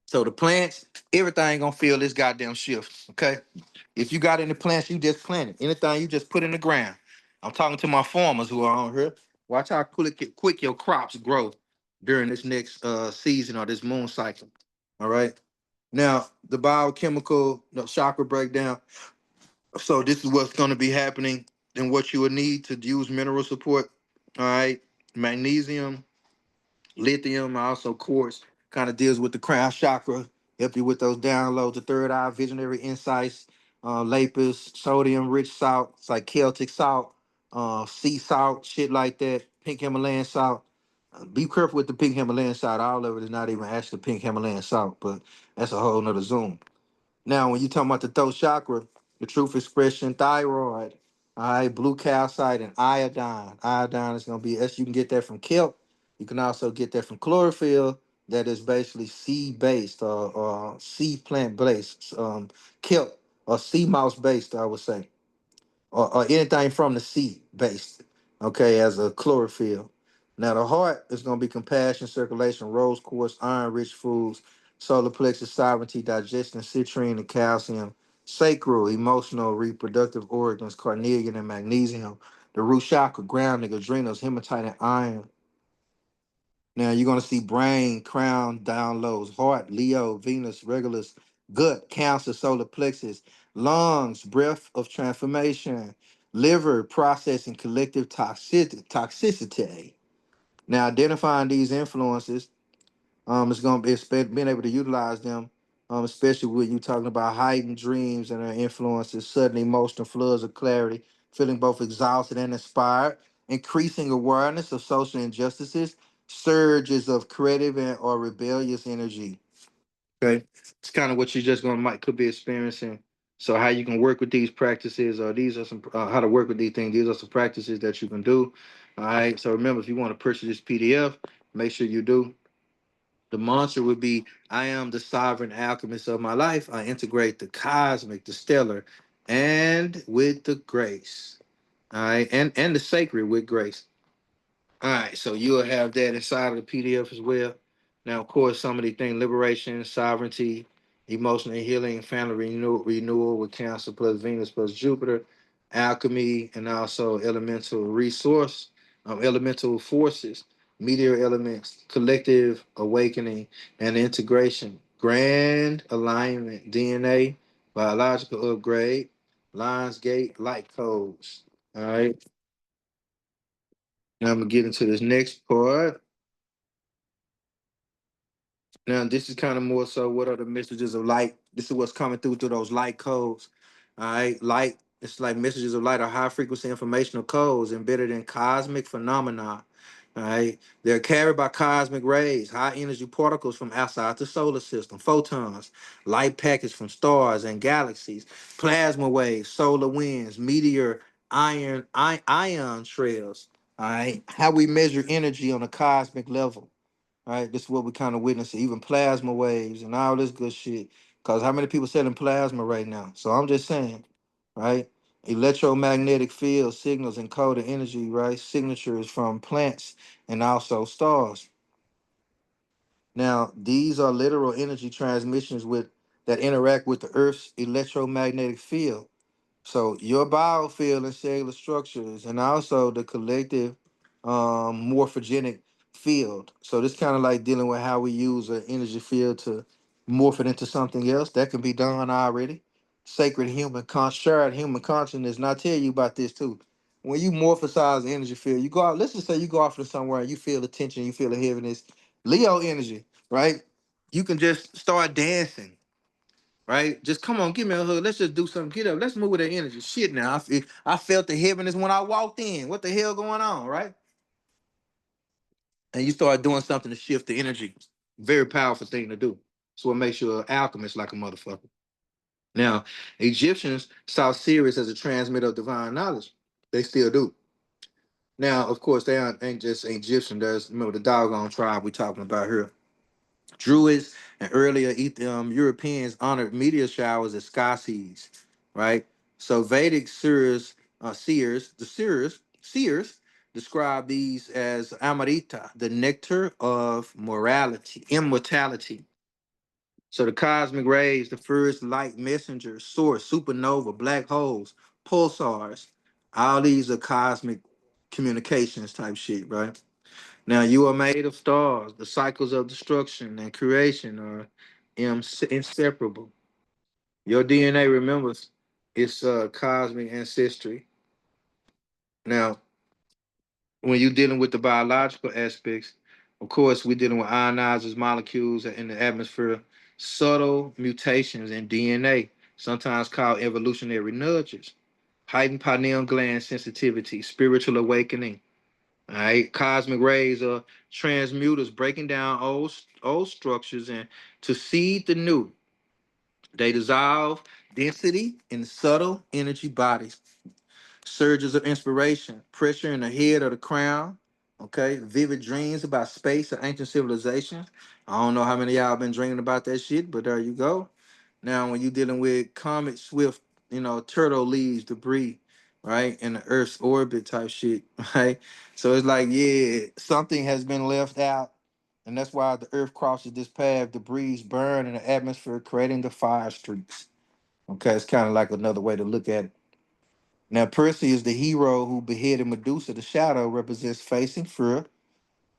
So the plants, everything gonna feel this goddamn shift. Okay. If you got any plants, you just plant it. Anything you just put in the ground. I'm talking to my farmers who are on here. Watch how quick your crops grow during this next season or this moon cycle. All right. Now the biochemical chakra breakdown. So this is what's gonna be happening and what you will need to use mineral support. All right. Magnesium, lithium, also quartz, kind of deals with the crown chakra, help you with those downloads, the third eye, visionary insights, lapis, sodium rich salt, it's like Celtic salt, sea salt, shit like that, pink Himalayan salt. Be careful with the pink Himalayan salt. All of it is not even actually pink Himalayan salt, but that's a whole nother zoom. Now, when you talking about the throat chakra, the truth expression, thyroid, all right, blue calcite and iodine. Iodine is going to be, as you can get that from kelp. You can also get that from chlorophyll, that is basically seed based or seed plant based, kelp or sea mouse based, I would say, or anything from the sea based, okay, as a chlorophyll. Now the heart is going to be compassion, circulation, rose quartz, iron rich foods, solar plexus, sovereignty, digestion, citrine and calcium, sacral, emotional, reproductive organs, carnelian and magnesium, the root chakra, grounding, adrenals, hematite and iron. Now you're going to see brain, crown, downloads, heart, Leo, Venus, Regulus, gut, Cancer, solar plexus, lungs, breath of transformation, liver, processing collective toxicity. Now identifying these influences, it's going to be being able to utilize them, especially when you talking about heightened dreams and their influences, sudden emotional floods of clarity, feeling both exhausted and inspired, increasing awareness of social injustices, surges of creative and or rebellious energy. Okay, it's kind of what you just going to might could be experiencing. So how you can work with these practices, or these are some how to work with these things. These are some practices that you can do. All right. So remember, if you want to purchase this PDF, make sure you do. The mantra would be, I am the sovereign alchemist of my life. I integrate the cosmic, the stellar, and with the grace. All right, and the sacred with grace. All right, so you'll have that inside of the PDF as well. Now, of course, some of the things: liberation, sovereignty, emotional healing, family renewal with Cancer plus Venus plus Jupiter, alchemy, and also elemental resource, elemental forces, meteor elements, collective awakening, and integration, grand alignment, DNA, biological upgrade, Lions Gate, light codes. All right. Now I'm gonna get into this next part. Now, this is kind of more so what are the messages of light? This is what's coming through those light codes. All right. Light, it's like messages of light are high frequency informational codes embedded in cosmic phenomena. All right. They're carried by cosmic rays, high energy particles from outside the solar system, photons, light packets from stars and galaxies, plasma waves, solar winds, meteor, ion trails. All right. How we measure energy on a cosmic level. Right, this is what we kind of witnessing, even plasma waves and all this good shit. Cause how many people selling plasma right now? So I'm just saying, right? Electromagnetic field signals encoded energy, right? Signatures from plants and also stars. Now, these are literal energy transmissions with that interact with the Earth's electromagnetic field. So your biofield and cellular structures, and also the collective morphogenic field. So this kind of like dealing with how we use an energy field to morph it into something else. That can be done already. Sacred shared human consciousness. And I tell you about this too. When you morphosize the energy field, you go out. Let's just say you go off to somewhere and you feel the tension, you feel the heaviness. Leo energy, right? You can just start dancing, right? Just come on, give me a hug. Let's just do something. Get up. Let's move with that energy. Shit, now I felt the heaviness when I walked in. What the hell going on, right? And you start doing something to shift the energy. Very powerful thing to do. So it makes you an alchemist like a motherfucker. Now, Egyptians saw Sirius as a transmitter of divine knowledge. They still do. Now, of course, they ain't just Egyptian. There's, remember, the doggone tribe we talking about here. Druids and earlier Europeans honored meteor showers as sky seeds, right? So Vedic seers describe these as Amrita, the nectar of immortality. So the cosmic rays, the first light messengers, source, supernova, black holes, pulsars, all these are cosmic communications type shit, right? Now you are made of stars. The cycles of destruction and creation are inseparable. Your DNA remembers its cosmic ancestry. Now, when you're dealing with the biological aspects, of course, we're dealing with ionizers, molecules in the atmosphere, subtle mutations in DNA, sometimes called evolutionary nudges, heightened pineal gland sensitivity, spiritual awakening. All right, cosmic rays are transmuters breaking down old structures and to seed the new. They dissolve density in subtle energy bodies. Surges of inspiration, pressure in the head or the crown. Okay, vivid dreams about space or ancient civilizations. I don't know how many of y'all been dreaming about that shit, but there you go. Now, when you're dealing with comet swift, turtle leaves, debris, right, in the Earth's orbit type shit, right? So it's like, yeah, something has been left out, and that's why the Earth crosses this path. Debris burn in the atmosphere, creating the fire streaks. Okay, it's kind of like another way to look at it. Now, Percy is the hero who beheaded Medusa. The shadow represents facing fear,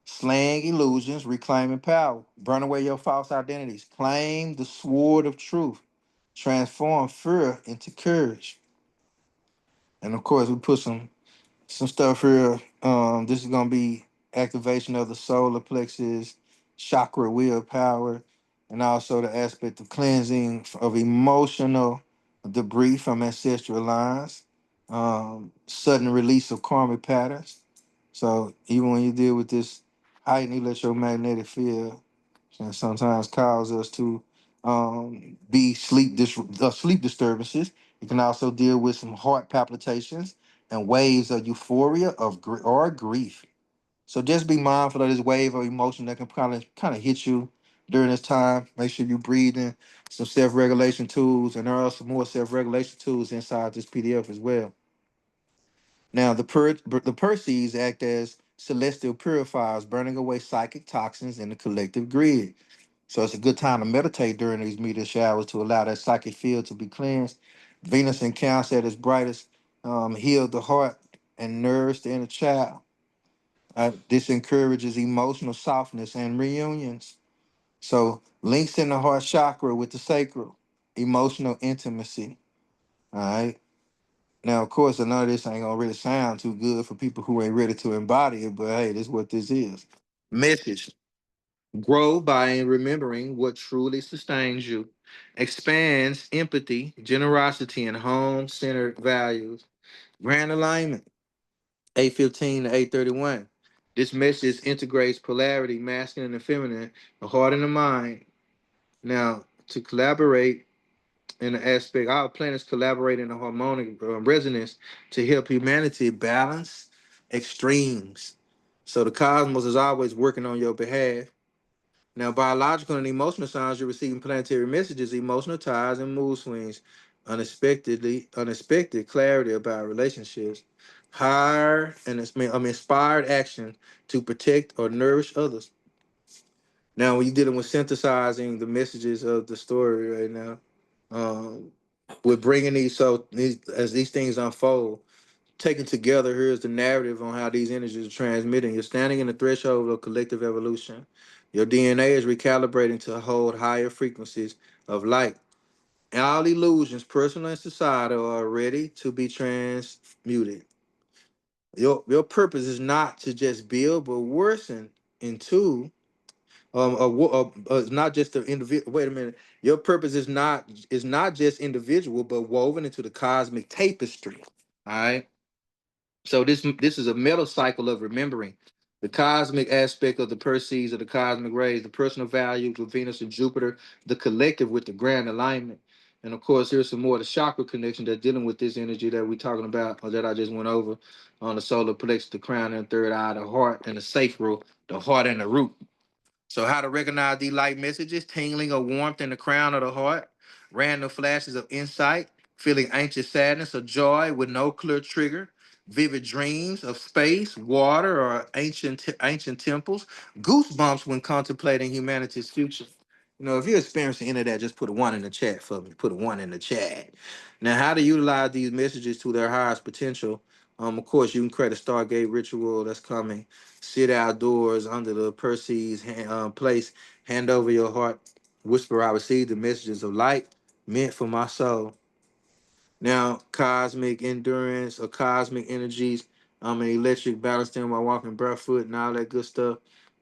slaying illusions, reclaiming power. Burn away your false identities. Claim the sword of truth. Transform fear into courage. And of course, we put some stuff here. This is gonna be activation of the solar plexus, chakra willpower, and also the aspect of cleansing of emotional debris from ancestral lines, sudden release of karmic patterns. So even when you deal with this heightened electromagnetic field, can sometimes cause us to be sleep disturbances. You can also deal with some heart palpitations and waves of euphoria or grief. So just be mindful of this wave of emotion that can kind of hit you during this time. Make sure you breathe in some self-regulation tools, and there are some more self-regulation tools inside this PDF as well. Now, the Perseus act as celestial purifiers, burning away psychic toxins in the collective grid. So it's a good time to meditate during these meteor showers to allow that psychic field to be cleansed. Venus in Cancer at its brightest heal the heart and nerves the inner child. This encourages emotional softness and reunions. So links in the heart chakra with the sacral, emotional intimacy. All right. Now, of course, I know this ain't gonna really sound too good for people who ain't ready to embody it, but hey, this is what this is. Message. Grow by remembering what truly sustains you. Expands empathy, generosity, and home-centered values. Grand alignment, 815 to 831. This message integrates polarity, masculine and feminine, the heart and the mind. Now, to collaborate in the aspect, our planets collaborate in a harmonic resonance to help humanity balance extremes. So the cosmos is always working on your behalf. Now, biological and emotional signs you're receiving planetary messages, emotional ties and mood swings, unexpected clarity about relationships, higher and inspired action to protect or nourish others. Now, when you're dealing with synthesizing the messages of the story right now, We're bringing these, so these, as these things unfold, taken together, here's the narrative on how these energies are transmitting. You're standing in the threshold of collective evolution. Your DNA is recalibrating to hold higher frequencies of light. All illusions, personal and societal, are ready to be transmuted. Your purpose is not to just build, but worsen into not just the individual. Wait a minute. Your purpose is not just individual, but woven into the cosmic tapestry. All right. So this is a metal cycle of remembering the cosmic aspect of the perceives of the cosmic rays, the personal values with Venus and Jupiter, the collective with the grand alignment. And of course, here's some more of the chakra connection that's dealing with this energy that we're talking about, or that I just went over on the solar plexus, the crown and third eye, the heart, and the sacral, the heart and the root. So, how to recognize these light messages: tingling or warmth in the crown of the heart, random flashes of insight, feeling anxious sadness or joy with no clear trigger, vivid dreams of space, water, or ancient temples, goosebumps when contemplating humanity's future. You know, if you're experiencing any of that, just put a one in the chat for me. Put a one in the chat. Now, how to utilize these messages to their highest potential? Of course, you can create a Stargate ritual that's coming. Sit outdoors under the Percy's place. Hand over your heart. Whisper, I receive the messages of light meant for my soul. Now, cosmic endurance or cosmic energies, an electric balance them while walking barefoot and all that good stuff.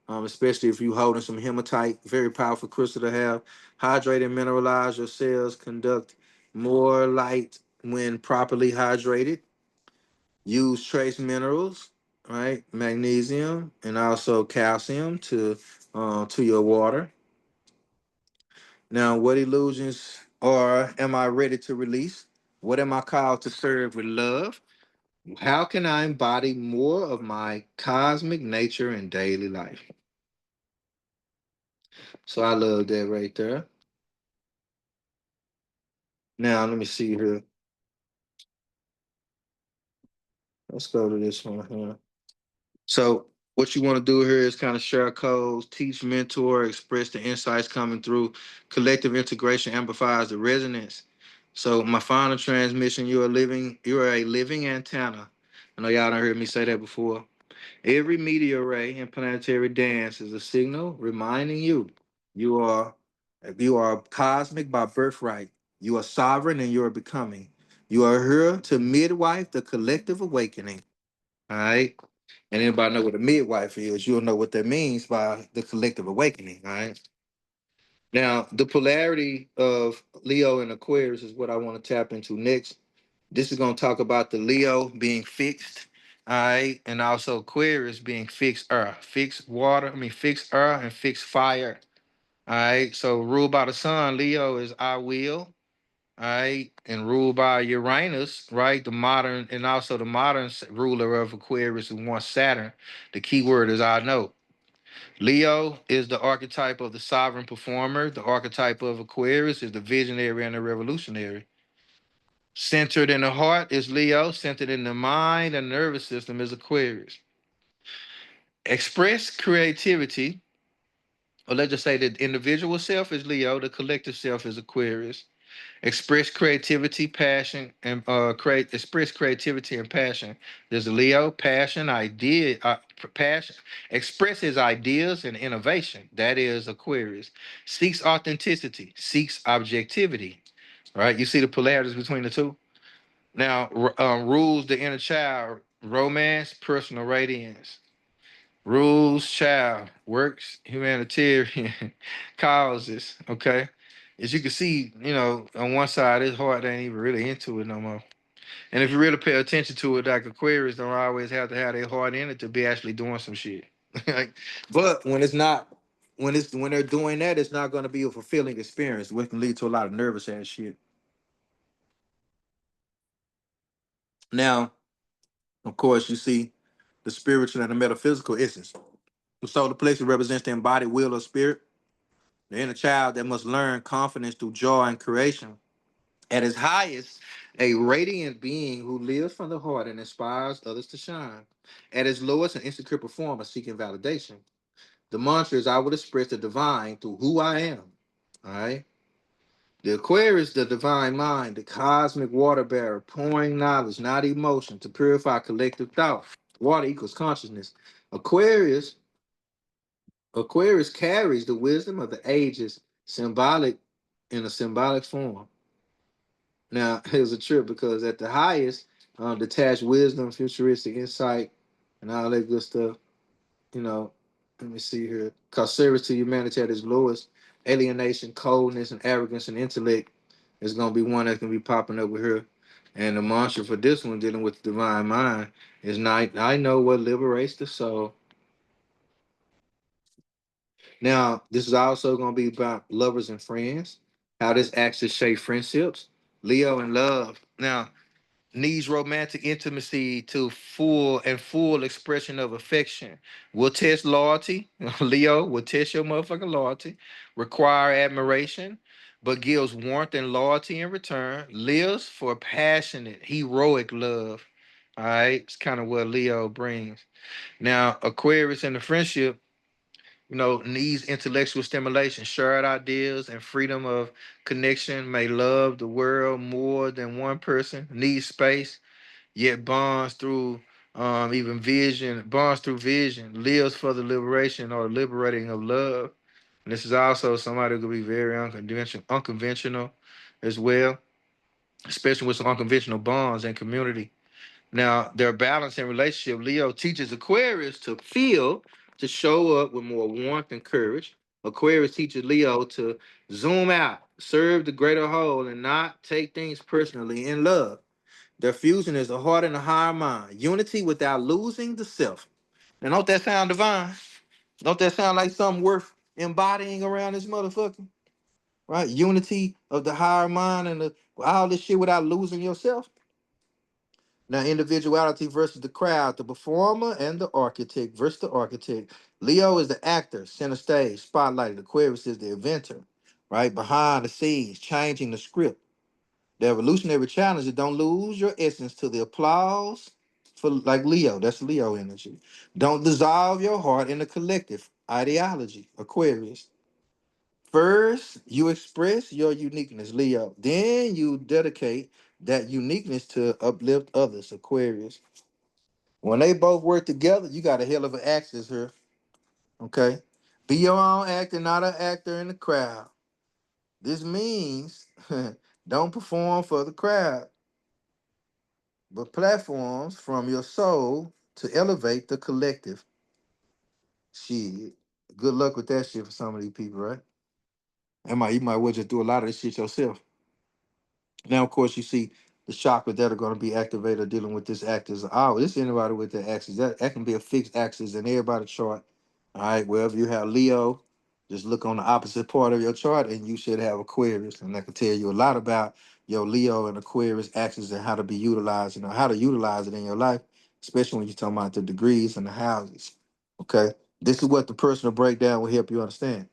Especially if you holding some hematite, very powerful crystal to have. Hydrate and mineralize your cells. Conduct more light when properly hydrated. Use trace minerals, right? Magnesium and also calcium to your water. Now, what illusions are am I ready to release? What am I called to serve with love? How can I embody more of my cosmic nature in daily life? So I love that right there. Now let me see here. Let's go to this one here. So what you want to do here is kind of share codes, teach, mentor, express the insights coming through. Collective integration amplifies the resonance. So my final transmission, you're a living antenna. I know y'all don't heard me say that before. Every meteor ray and planetary dance is a signal reminding you you are you are cosmic by birthright. You are sovereign and you are becoming. You are here to midwife the collective awakening. All right. And anybody know what a midwife is, you'll know what that means by the collective awakening. All right. Now, the polarity of Leo and Aquarius is what I want to tap into next. This is going to talk about the Leo being fixed, all right, and also Aquarius being fixed earth, fixed water, fixed earth and fixed fire, all right. So ruled by the sun, Leo is I will, all right, and ruled by Uranus, right, the modern, and also the modern ruler of Aquarius is one Saturn. The key word is I know. Leo is the archetype of the sovereign performer. The archetype of Aquarius is the visionary and the revolutionary. Centered in the heart is Leo. Centered in the mind and nervous system is Aquarius. Express creativity, or let's just say the individual self is Leo. The collective self is Aquarius. Express creativity, passion, and express creativity and passion. There's Leo, passion. Express his ideas and innovation. That is Aquarius. Seeks authenticity, seeks objectivity. Right? You see the polarities between the two. Now, rules the inner child, romance, personal radiance. Rules child, works, humanitarian, causes. Okay. As you can see, on one side, his heart ain't even really into it no more. And if you really pay attention to it, like Aquarius don't always have to have their heart in it to be actually doing some shit. Like, but when it's not, when they're doing that, it's not going to be a fulfilling experience, which can lead to a lot of nervous ass shit. Now, of course, you see the spiritual and the metaphysical essence. So the plexus represents the embodied will of spirit, the inner child that must learn confidence through joy and creation. At its highest, a radiant being who lives from the heart and inspires others to shine. At its lowest, an insecure performer seeking validation. The mantra is I will express the divine through who I am. All right. The Aquarius, the divine mind, the cosmic water bearer, pouring knowledge, not emotion, to purify collective thought. Water equals consciousness. Aquarius, Aquarius carries the wisdom of the ages, symbolic in a symbolic form. Now, here's a trip because at the highest, detached wisdom, futuristic insight, and all that good stuff. You know, let me see here. Cause service to humanity at its lowest, alienation, coldness, and arrogance and intellect is gonna be one that's gonna be popping over here. And the mantra for this one, dealing with the divine mind, is not I know what liberates the soul. Now, this is also gonna be about lovers and friends, how this acts to shape friendships. Leo and love. Now, needs romantic intimacy to full expression of affection. Will test loyalty. Leo will test your motherfucking loyalty. Require admiration, but gives warmth and loyalty in return. Lives for passionate, heroic love. All right, it's kind of what Leo brings. Now, Aquarius in the friendship, needs intellectual stimulation, shared ideas, and freedom of connection. May love the world more than one person. Needs space, yet bonds through even vision, bonds through vision, lives for the liberation or liberating of love. And this is also somebody who could be very unconventional as well, especially with some unconventional bonds and community. Now, their balance in relationship, Leo teaches Aquarius to feel, to show up with more warmth and courage. Aquarius teaches Leo to zoom out, serve the greater whole, and not take things personally in love. Their fusion is the heart and the higher mind. Unity without losing the self. And don't that sound divine? Don't that sound like something worth embodying around this motherfucker? Right? Unity of the higher mind and all this shit without losing yourself. Now, individuality versus the crowd, the performer and the architect versus the architect. Leo is the actor, center stage, spotlighted. Aquarius is the inventor, right? Behind the scenes, changing the script. The evolutionary challenge is don't lose your essence to the applause for like Leo. That's Leo energy. Don't dissolve your heart in the collective ideology, Aquarius. First, you express your uniqueness, Leo. Then you dedicate that uniqueness to uplift others, Aquarius. When they both work together, you got a hell of an axis here. Okay. Be your own actor, not an actor in the crowd. This means don't perform for the crowd, but platforms from your soul to elevate the collective. Shit. Good luck with that shit for some of these people, right? You might well just do a lot of this shit yourself. Now, of course, you see the chakras that are going to be activated dealing with this axis. Oh, this anybody with the axis. That can be a fixed axis in everybody's chart. All right, wherever you have Leo, just look on the opposite part of your chart and you should have Aquarius. And that can tell you a lot about your Leo and Aquarius axis and how to be utilized, how to utilize it in your life, especially when you're talking about the degrees and the houses. Okay. This is what the personal breakdown will help you understand.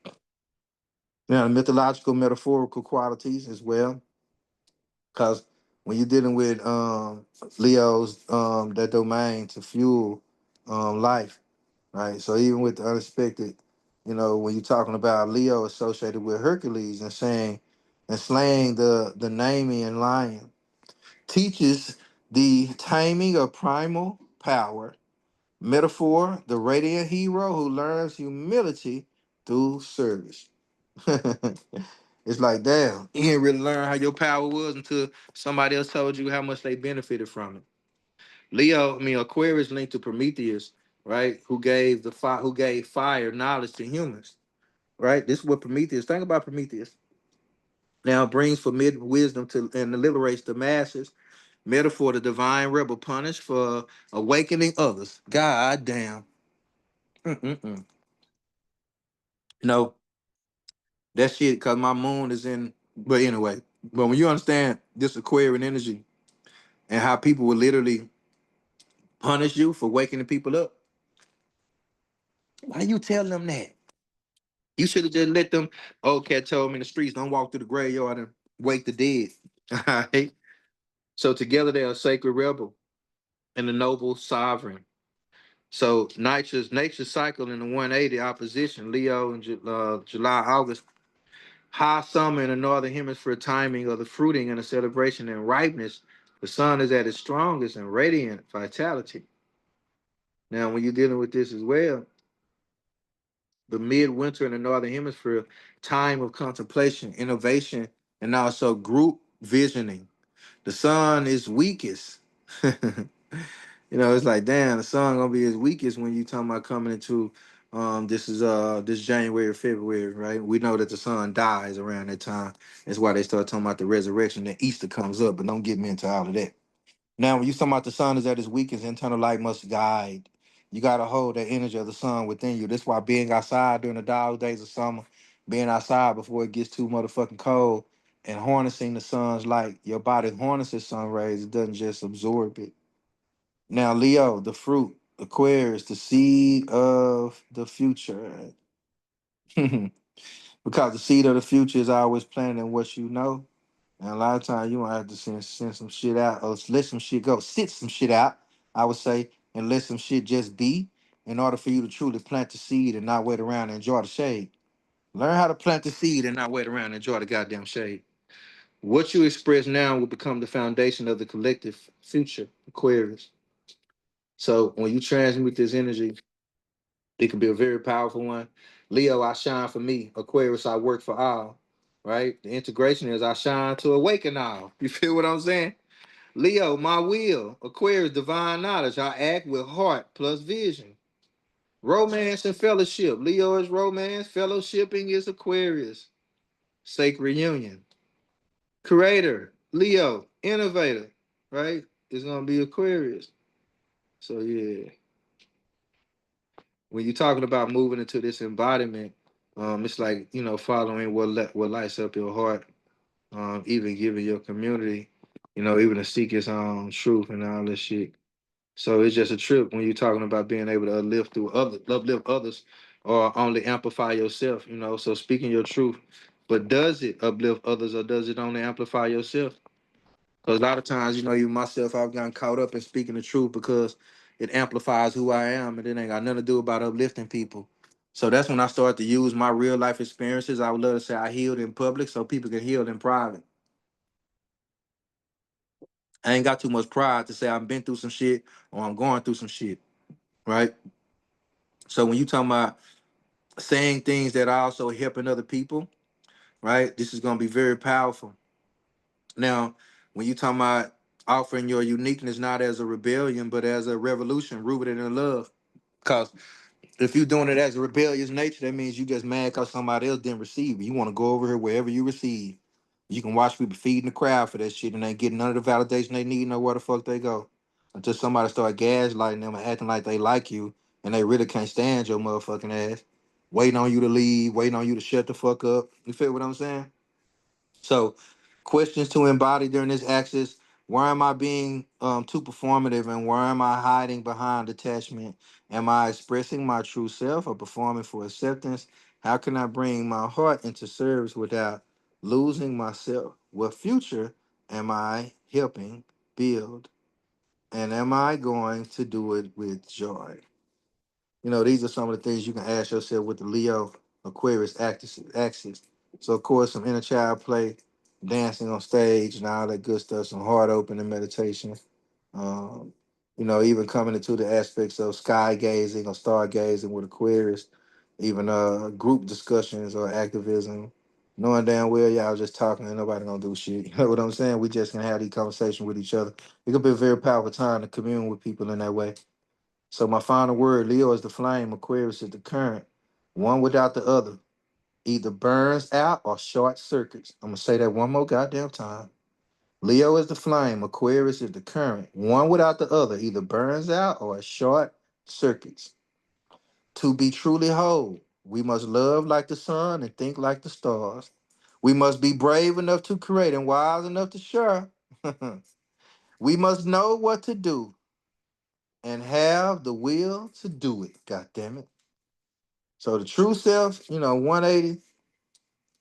Now, the mythological, metaphorical qualities as well. Because when you're dealing with Leo's that domain to fuel life, right? So even with the unexpected, when you're talking about Leo associated with Hercules and saying and slaying the Nemean lion, teaches the taming of primal power. Metaphor, the radiant hero who learns humility through service. It's like, damn, you didn't really learn how your power was until somebody else told you how much they benefited from it. Aquarius linked to Prometheus, right? Who gave fire knowledge to humans, right? This is what Prometheus. Think about Prometheus. Now brings forbidden wisdom to and liberates the masses. Metaphor, the divine rebel punished for awakening others. God damn. Mm-mm-mm. No, that shit, cause my moon is in. But anyway, but when you understand this Aquarian energy and how people will literally punish you for waking the people up, why you tell them that? You should have just let them. Old cat told me in the streets, don't walk through the graveyard and wake the dead. All right. So together they are sacred rebel and the noble sovereign. So nature's cycle in the 180 opposition, Leo in July, August, High summer in the northern hemisphere timing of the fruiting and the celebration and ripeness, the sun is at its strongest and radiant vitality. Now, when you're dealing with this as well, the midwinter in the northern hemisphere, time of contemplation, innovation, and also group visioning. The sun is weakest. It's like damn, the sun gonna be as weakest when you talking about coming into this January or February, right? We know that the sun dies around that time. That's why they start talking about the resurrection. Then Easter comes up, but don't get me into all of that. Now, when you talking about the sun is at its weakest, internal light must guide. You gotta hold that energy of the sun within you. That's why being outside during the dog days of summer, being outside before it gets too motherfucking cold, and harnessing the sun's light. Your body harnesses sun rays. It doesn't just absorb it. Now, Leo, the fruit, Aquarius, the seed of the future. Because the seed of the future is always planted in what you know. And a lot of times you gonna have to send some shit out or let some shit go. Sit some shit out, I would say, and let some shit just be in order for you to truly plant the seed and not wait around and enjoy the shade. Learn how to plant the seed and not wait around and enjoy the goddamn shade. What you express now will become the foundation of the collective future, Aquarius. So when you transmute this energy, it can be a very powerful one. Leo, I shine for me. Aquarius, I work for all. Right? The integration is I shine to awaken all. You feel what I'm saying? Leo, my will. Aquarius, divine knowledge. I act with heart plus vision. Romance and fellowship. Leo is romance. Fellowshipping is Aquarius. Sacred union. Creator. Leo. Innovator. Right? It's gonna be Aquarius. So yeah. When you're talking about moving into this embodiment, it's like following what lights up your heart, even giving your community, even to seek its own truth and all this shit. So it's just a trip when you're talking about being able to uplift others, or only amplify yourself. So speaking your truth, but does it uplift others or does it only amplify yourself? Because a lot of times, you myself, I've gotten caught up in speaking the truth because it amplifies who I am, and it ain't got nothing to do about uplifting people. So that's when I start to use my real life experiences. I would love to say I healed in public so people can heal in private. I ain't got too much pride to say I've been through some shit or I'm going through some shit, right? So when you talking about saying things that are also helping other people, right? This is gonna be very powerful. Now, when you talking about offering your uniqueness not as a rebellion, but as a revolution rooted in love. Because if you're doing it as a rebellious nature, that means you just mad because somebody else didn't receive it. You want to go over here wherever you receive. You can watch people feeding the crowd for that shit and they getting none of the validation they need, know where the fuck they go. Until somebody start gaslighting them and acting like they like you and they really can't stand your motherfucking ass. Waiting on you to leave, waiting on you to shut the fuck up. You feel what I'm saying? So, questions to embody during this axis: where am I being too performative, and where am I hiding behind attachment? Am I expressing my true self or performing for acceptance? How can I bring my heart into service without losing myself? What future am I helping build? And am I going to do it with joy? These are some of the things you can ask yourself with the Leo Aquarius axis. So, of course, some inner child play, dancing on stage, and all that good stuff, some heart opening meditation. Um, even coming into the aspects of sky gazing or stargazing with Aquarius, even group discussions or activism. Knowing damn well y'all just talking and nobody gonna do shit. You know what I'm saying? We just gonna have these conversations with each other. It could be a very powerful time to commune with people in that way. So my final word: Leo is the flame, Aquarius is the current. One without the other either burns out or short circuits. I'm gonna say that one more goddamn time. Leo is the flame, Aquarius is the current. One without the other either burns out or short circuits. To be truly whole, we must love like the sun and think like the stars. We must be brave enough to create and wise enough to share. We must know what to do and have the will to do it. God damn it. So the true self, 180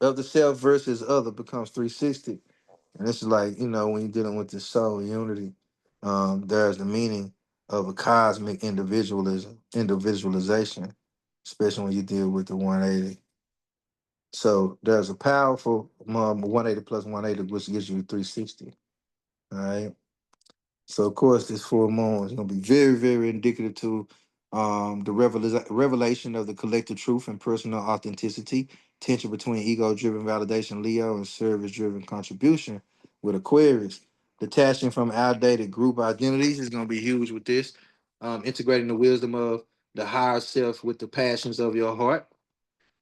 of the self versus other becomes 360. And this is like, when you're dealing with the soul unity, there's the meaning of a cosmic individualization, especially when you deal with the 180. So there's a powerful 180 plus 180, which gives you 360. All right. So of course, this full moon is going to be very, very indicative to the revelation of the collective truth and personal authenticity, tension between ego-driven validation, Leo, and service-driven contribution with Aquarius. Detaching from outdated group identities is going to be huge with this. Integrating the wisdom of the higher self with the passions of your heart.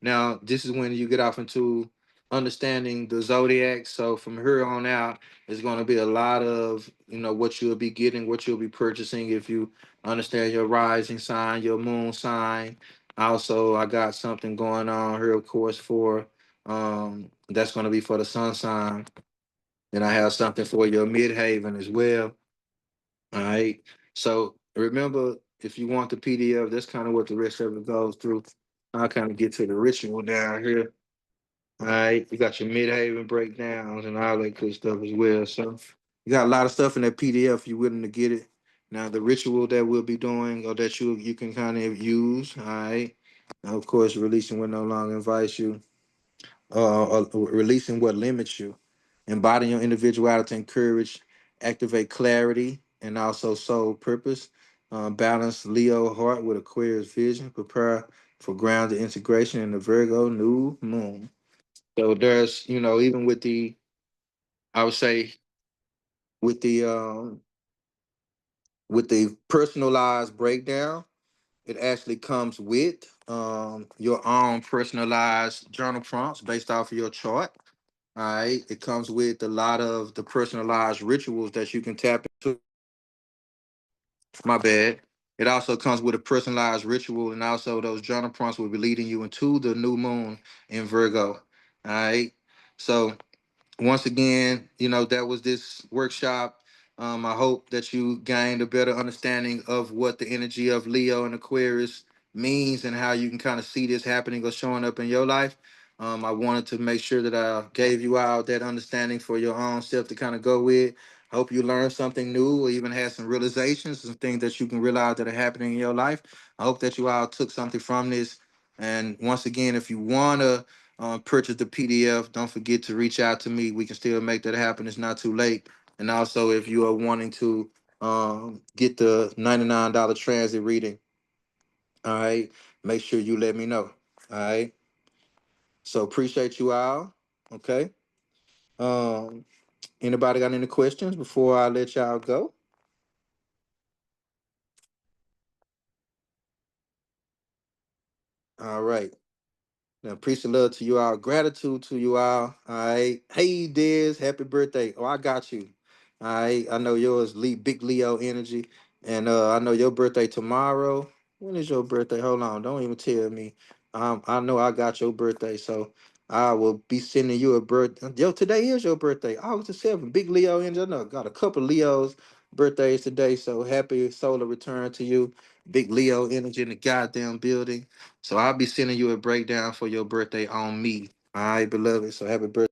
Now, this is when you get off into understanding the zodiac. So from here on out, it's going to be a lot of, what you'll be getting, what you'll be purchasing if you understand your rising sign, your moon sign. Also, I got something going on here, of course, for that's going to be for the sun sign. And I have something for your midhaven as well. All right. So remember, if you want the PDF, that's kind of what the rest of it goes through. I'll kind of get to the ritual down here. All right. You got your midhaven breakdowns and all that good stuff as well. So you got a lot of stuff in that PDF if you're willing to get it. Now the ritual that we'll be doing or that you can kind of use. All right. Now, of course, releasing what no longer invites you releasing what limits you, embodying your individuality and courage, activate clarity and also soul purpose, balance Leo heart with Aquarius vision, prepare for grounded integration in the Virgo new moon. So there's, even with the, I would say, with the personalized breakdown, it actually comes with your own personalized journal prompts based off of your chart. All right. It comes with a lot of the personalized rituals that you can tap into. My bad. It also comes with a personalized ritual, and also those journal prompts will be leading you into the new moon in Virgo. All right. So once again, that was this workshop. I hope that you gained a better understanding of what the energy of Leo and Aquarius means and how you can kind of see this happening or showing up in your life. I wanted to make sure that I gave you out that understanding for your own self to kind of go with. I hope you learned something new or even had some realizations, some things that you can realize that are happening in your life. I hope that you all took something from this. And once again, if you want to purchase the PDF. Don't forget to reach out to me. We can still make that happen. It's not too late. And also, if you are wanting to get the $99 transit reading, all right, make sure you let me know. All right. So appreciate you all. Okay. Um, Anybody got any questions before I let y'all go? All right. Now, peace and love to you all. Gratitude to you all. All right. Hey, Diz, happy birthday. Oh, I got you. All right. I know yours, big Leo energy. And I know your birthday tomorrow. When is your birthday? Hold on. Don't even tell me. I know I got your birthday. So I will be sending you a birthday. Yo, today is your birthday. August the 7th. Big Leo energy. I know got a couple Leos birthdays today. So happy solar return to you. Big Leo energy in the goddamn building. So I'll be sending you a breakdown for your birthday on me. All right, beloved. So happy birthday.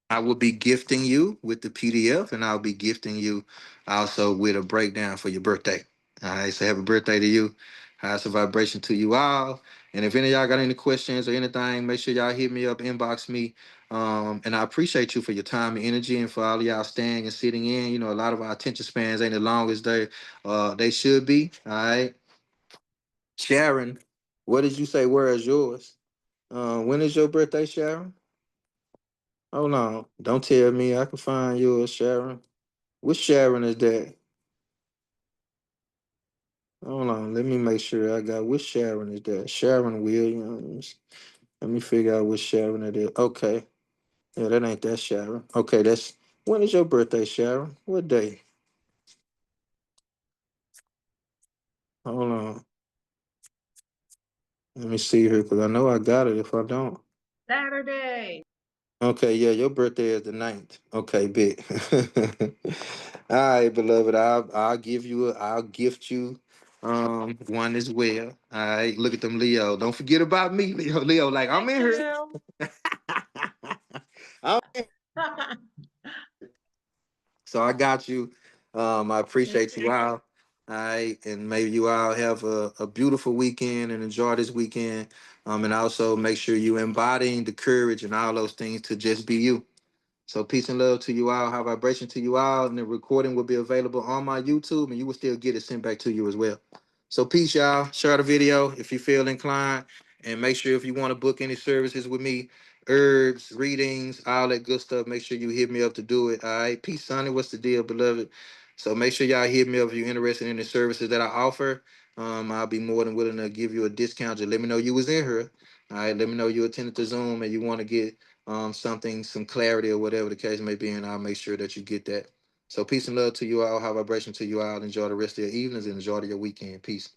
I will be gifting you with the PDF and I'll be gifting you also with a breakdown for your birthday. All right, so happy birthday to you. Highest of vibration to you all. And if any of y'all got any questions or anything, make sure y'all hit me up, inbox me. And I appreciate you for your time and energy and for all of y'all staying and sitting in. A lot of our attention spans ain't as long as they should be. All right. Sharon, what did you say? Where is yours? When is your birthday, Sharon? Hold on. Don't tell me. I can find yours, Sharon. Which Sharon is that? Hold on. Let me make sure I got which Sharon is that? Sharon Williams. Let me figure out which Sharon it is. Okay. Yeah, that ain't that Sharon. Okay, that's when is your birthday, Sharon? What day? Hold on. Let me see here because I know I got it if I don't. Saturday. Okay, yeah, your birthday is the 9th. Okay, big. All right, beloved. I'll gift you one as well. All right. Look at them Leo. Don't forget about me, Leo. Leo, like I'm Thank in here. you. I'm so I got you. I appreciate you all. All right, and maybe you all have a beautiful weekend and enjoy this weekend. And also make sure you embodying the courage and all those things to just be you. So peace and love to you all. High vibration to you all. And the recording will be available on my YouTube, and you will still get it sent back to you as well. So peace, y'all. Share the video if you feel inclined, and make sure if you want to book any services with me, herbs, readings, all that good stuff. Make sure you hit me up to do it. All right. Peace, Sonny. What's the deal, beloved? So make sure y'all hit me up if you're interested in the services that I offer. I'll be more than willing to give you a discount. Just let me know you was in here. All right. Let me know you attended the Zoom and you want to get something, some clarity or whatever the case may be, and I'll make sure that you get that. So peace and love to you all. High vibration to you all. Enjoy the rest of your evenings and enjoy your weekend. Peace.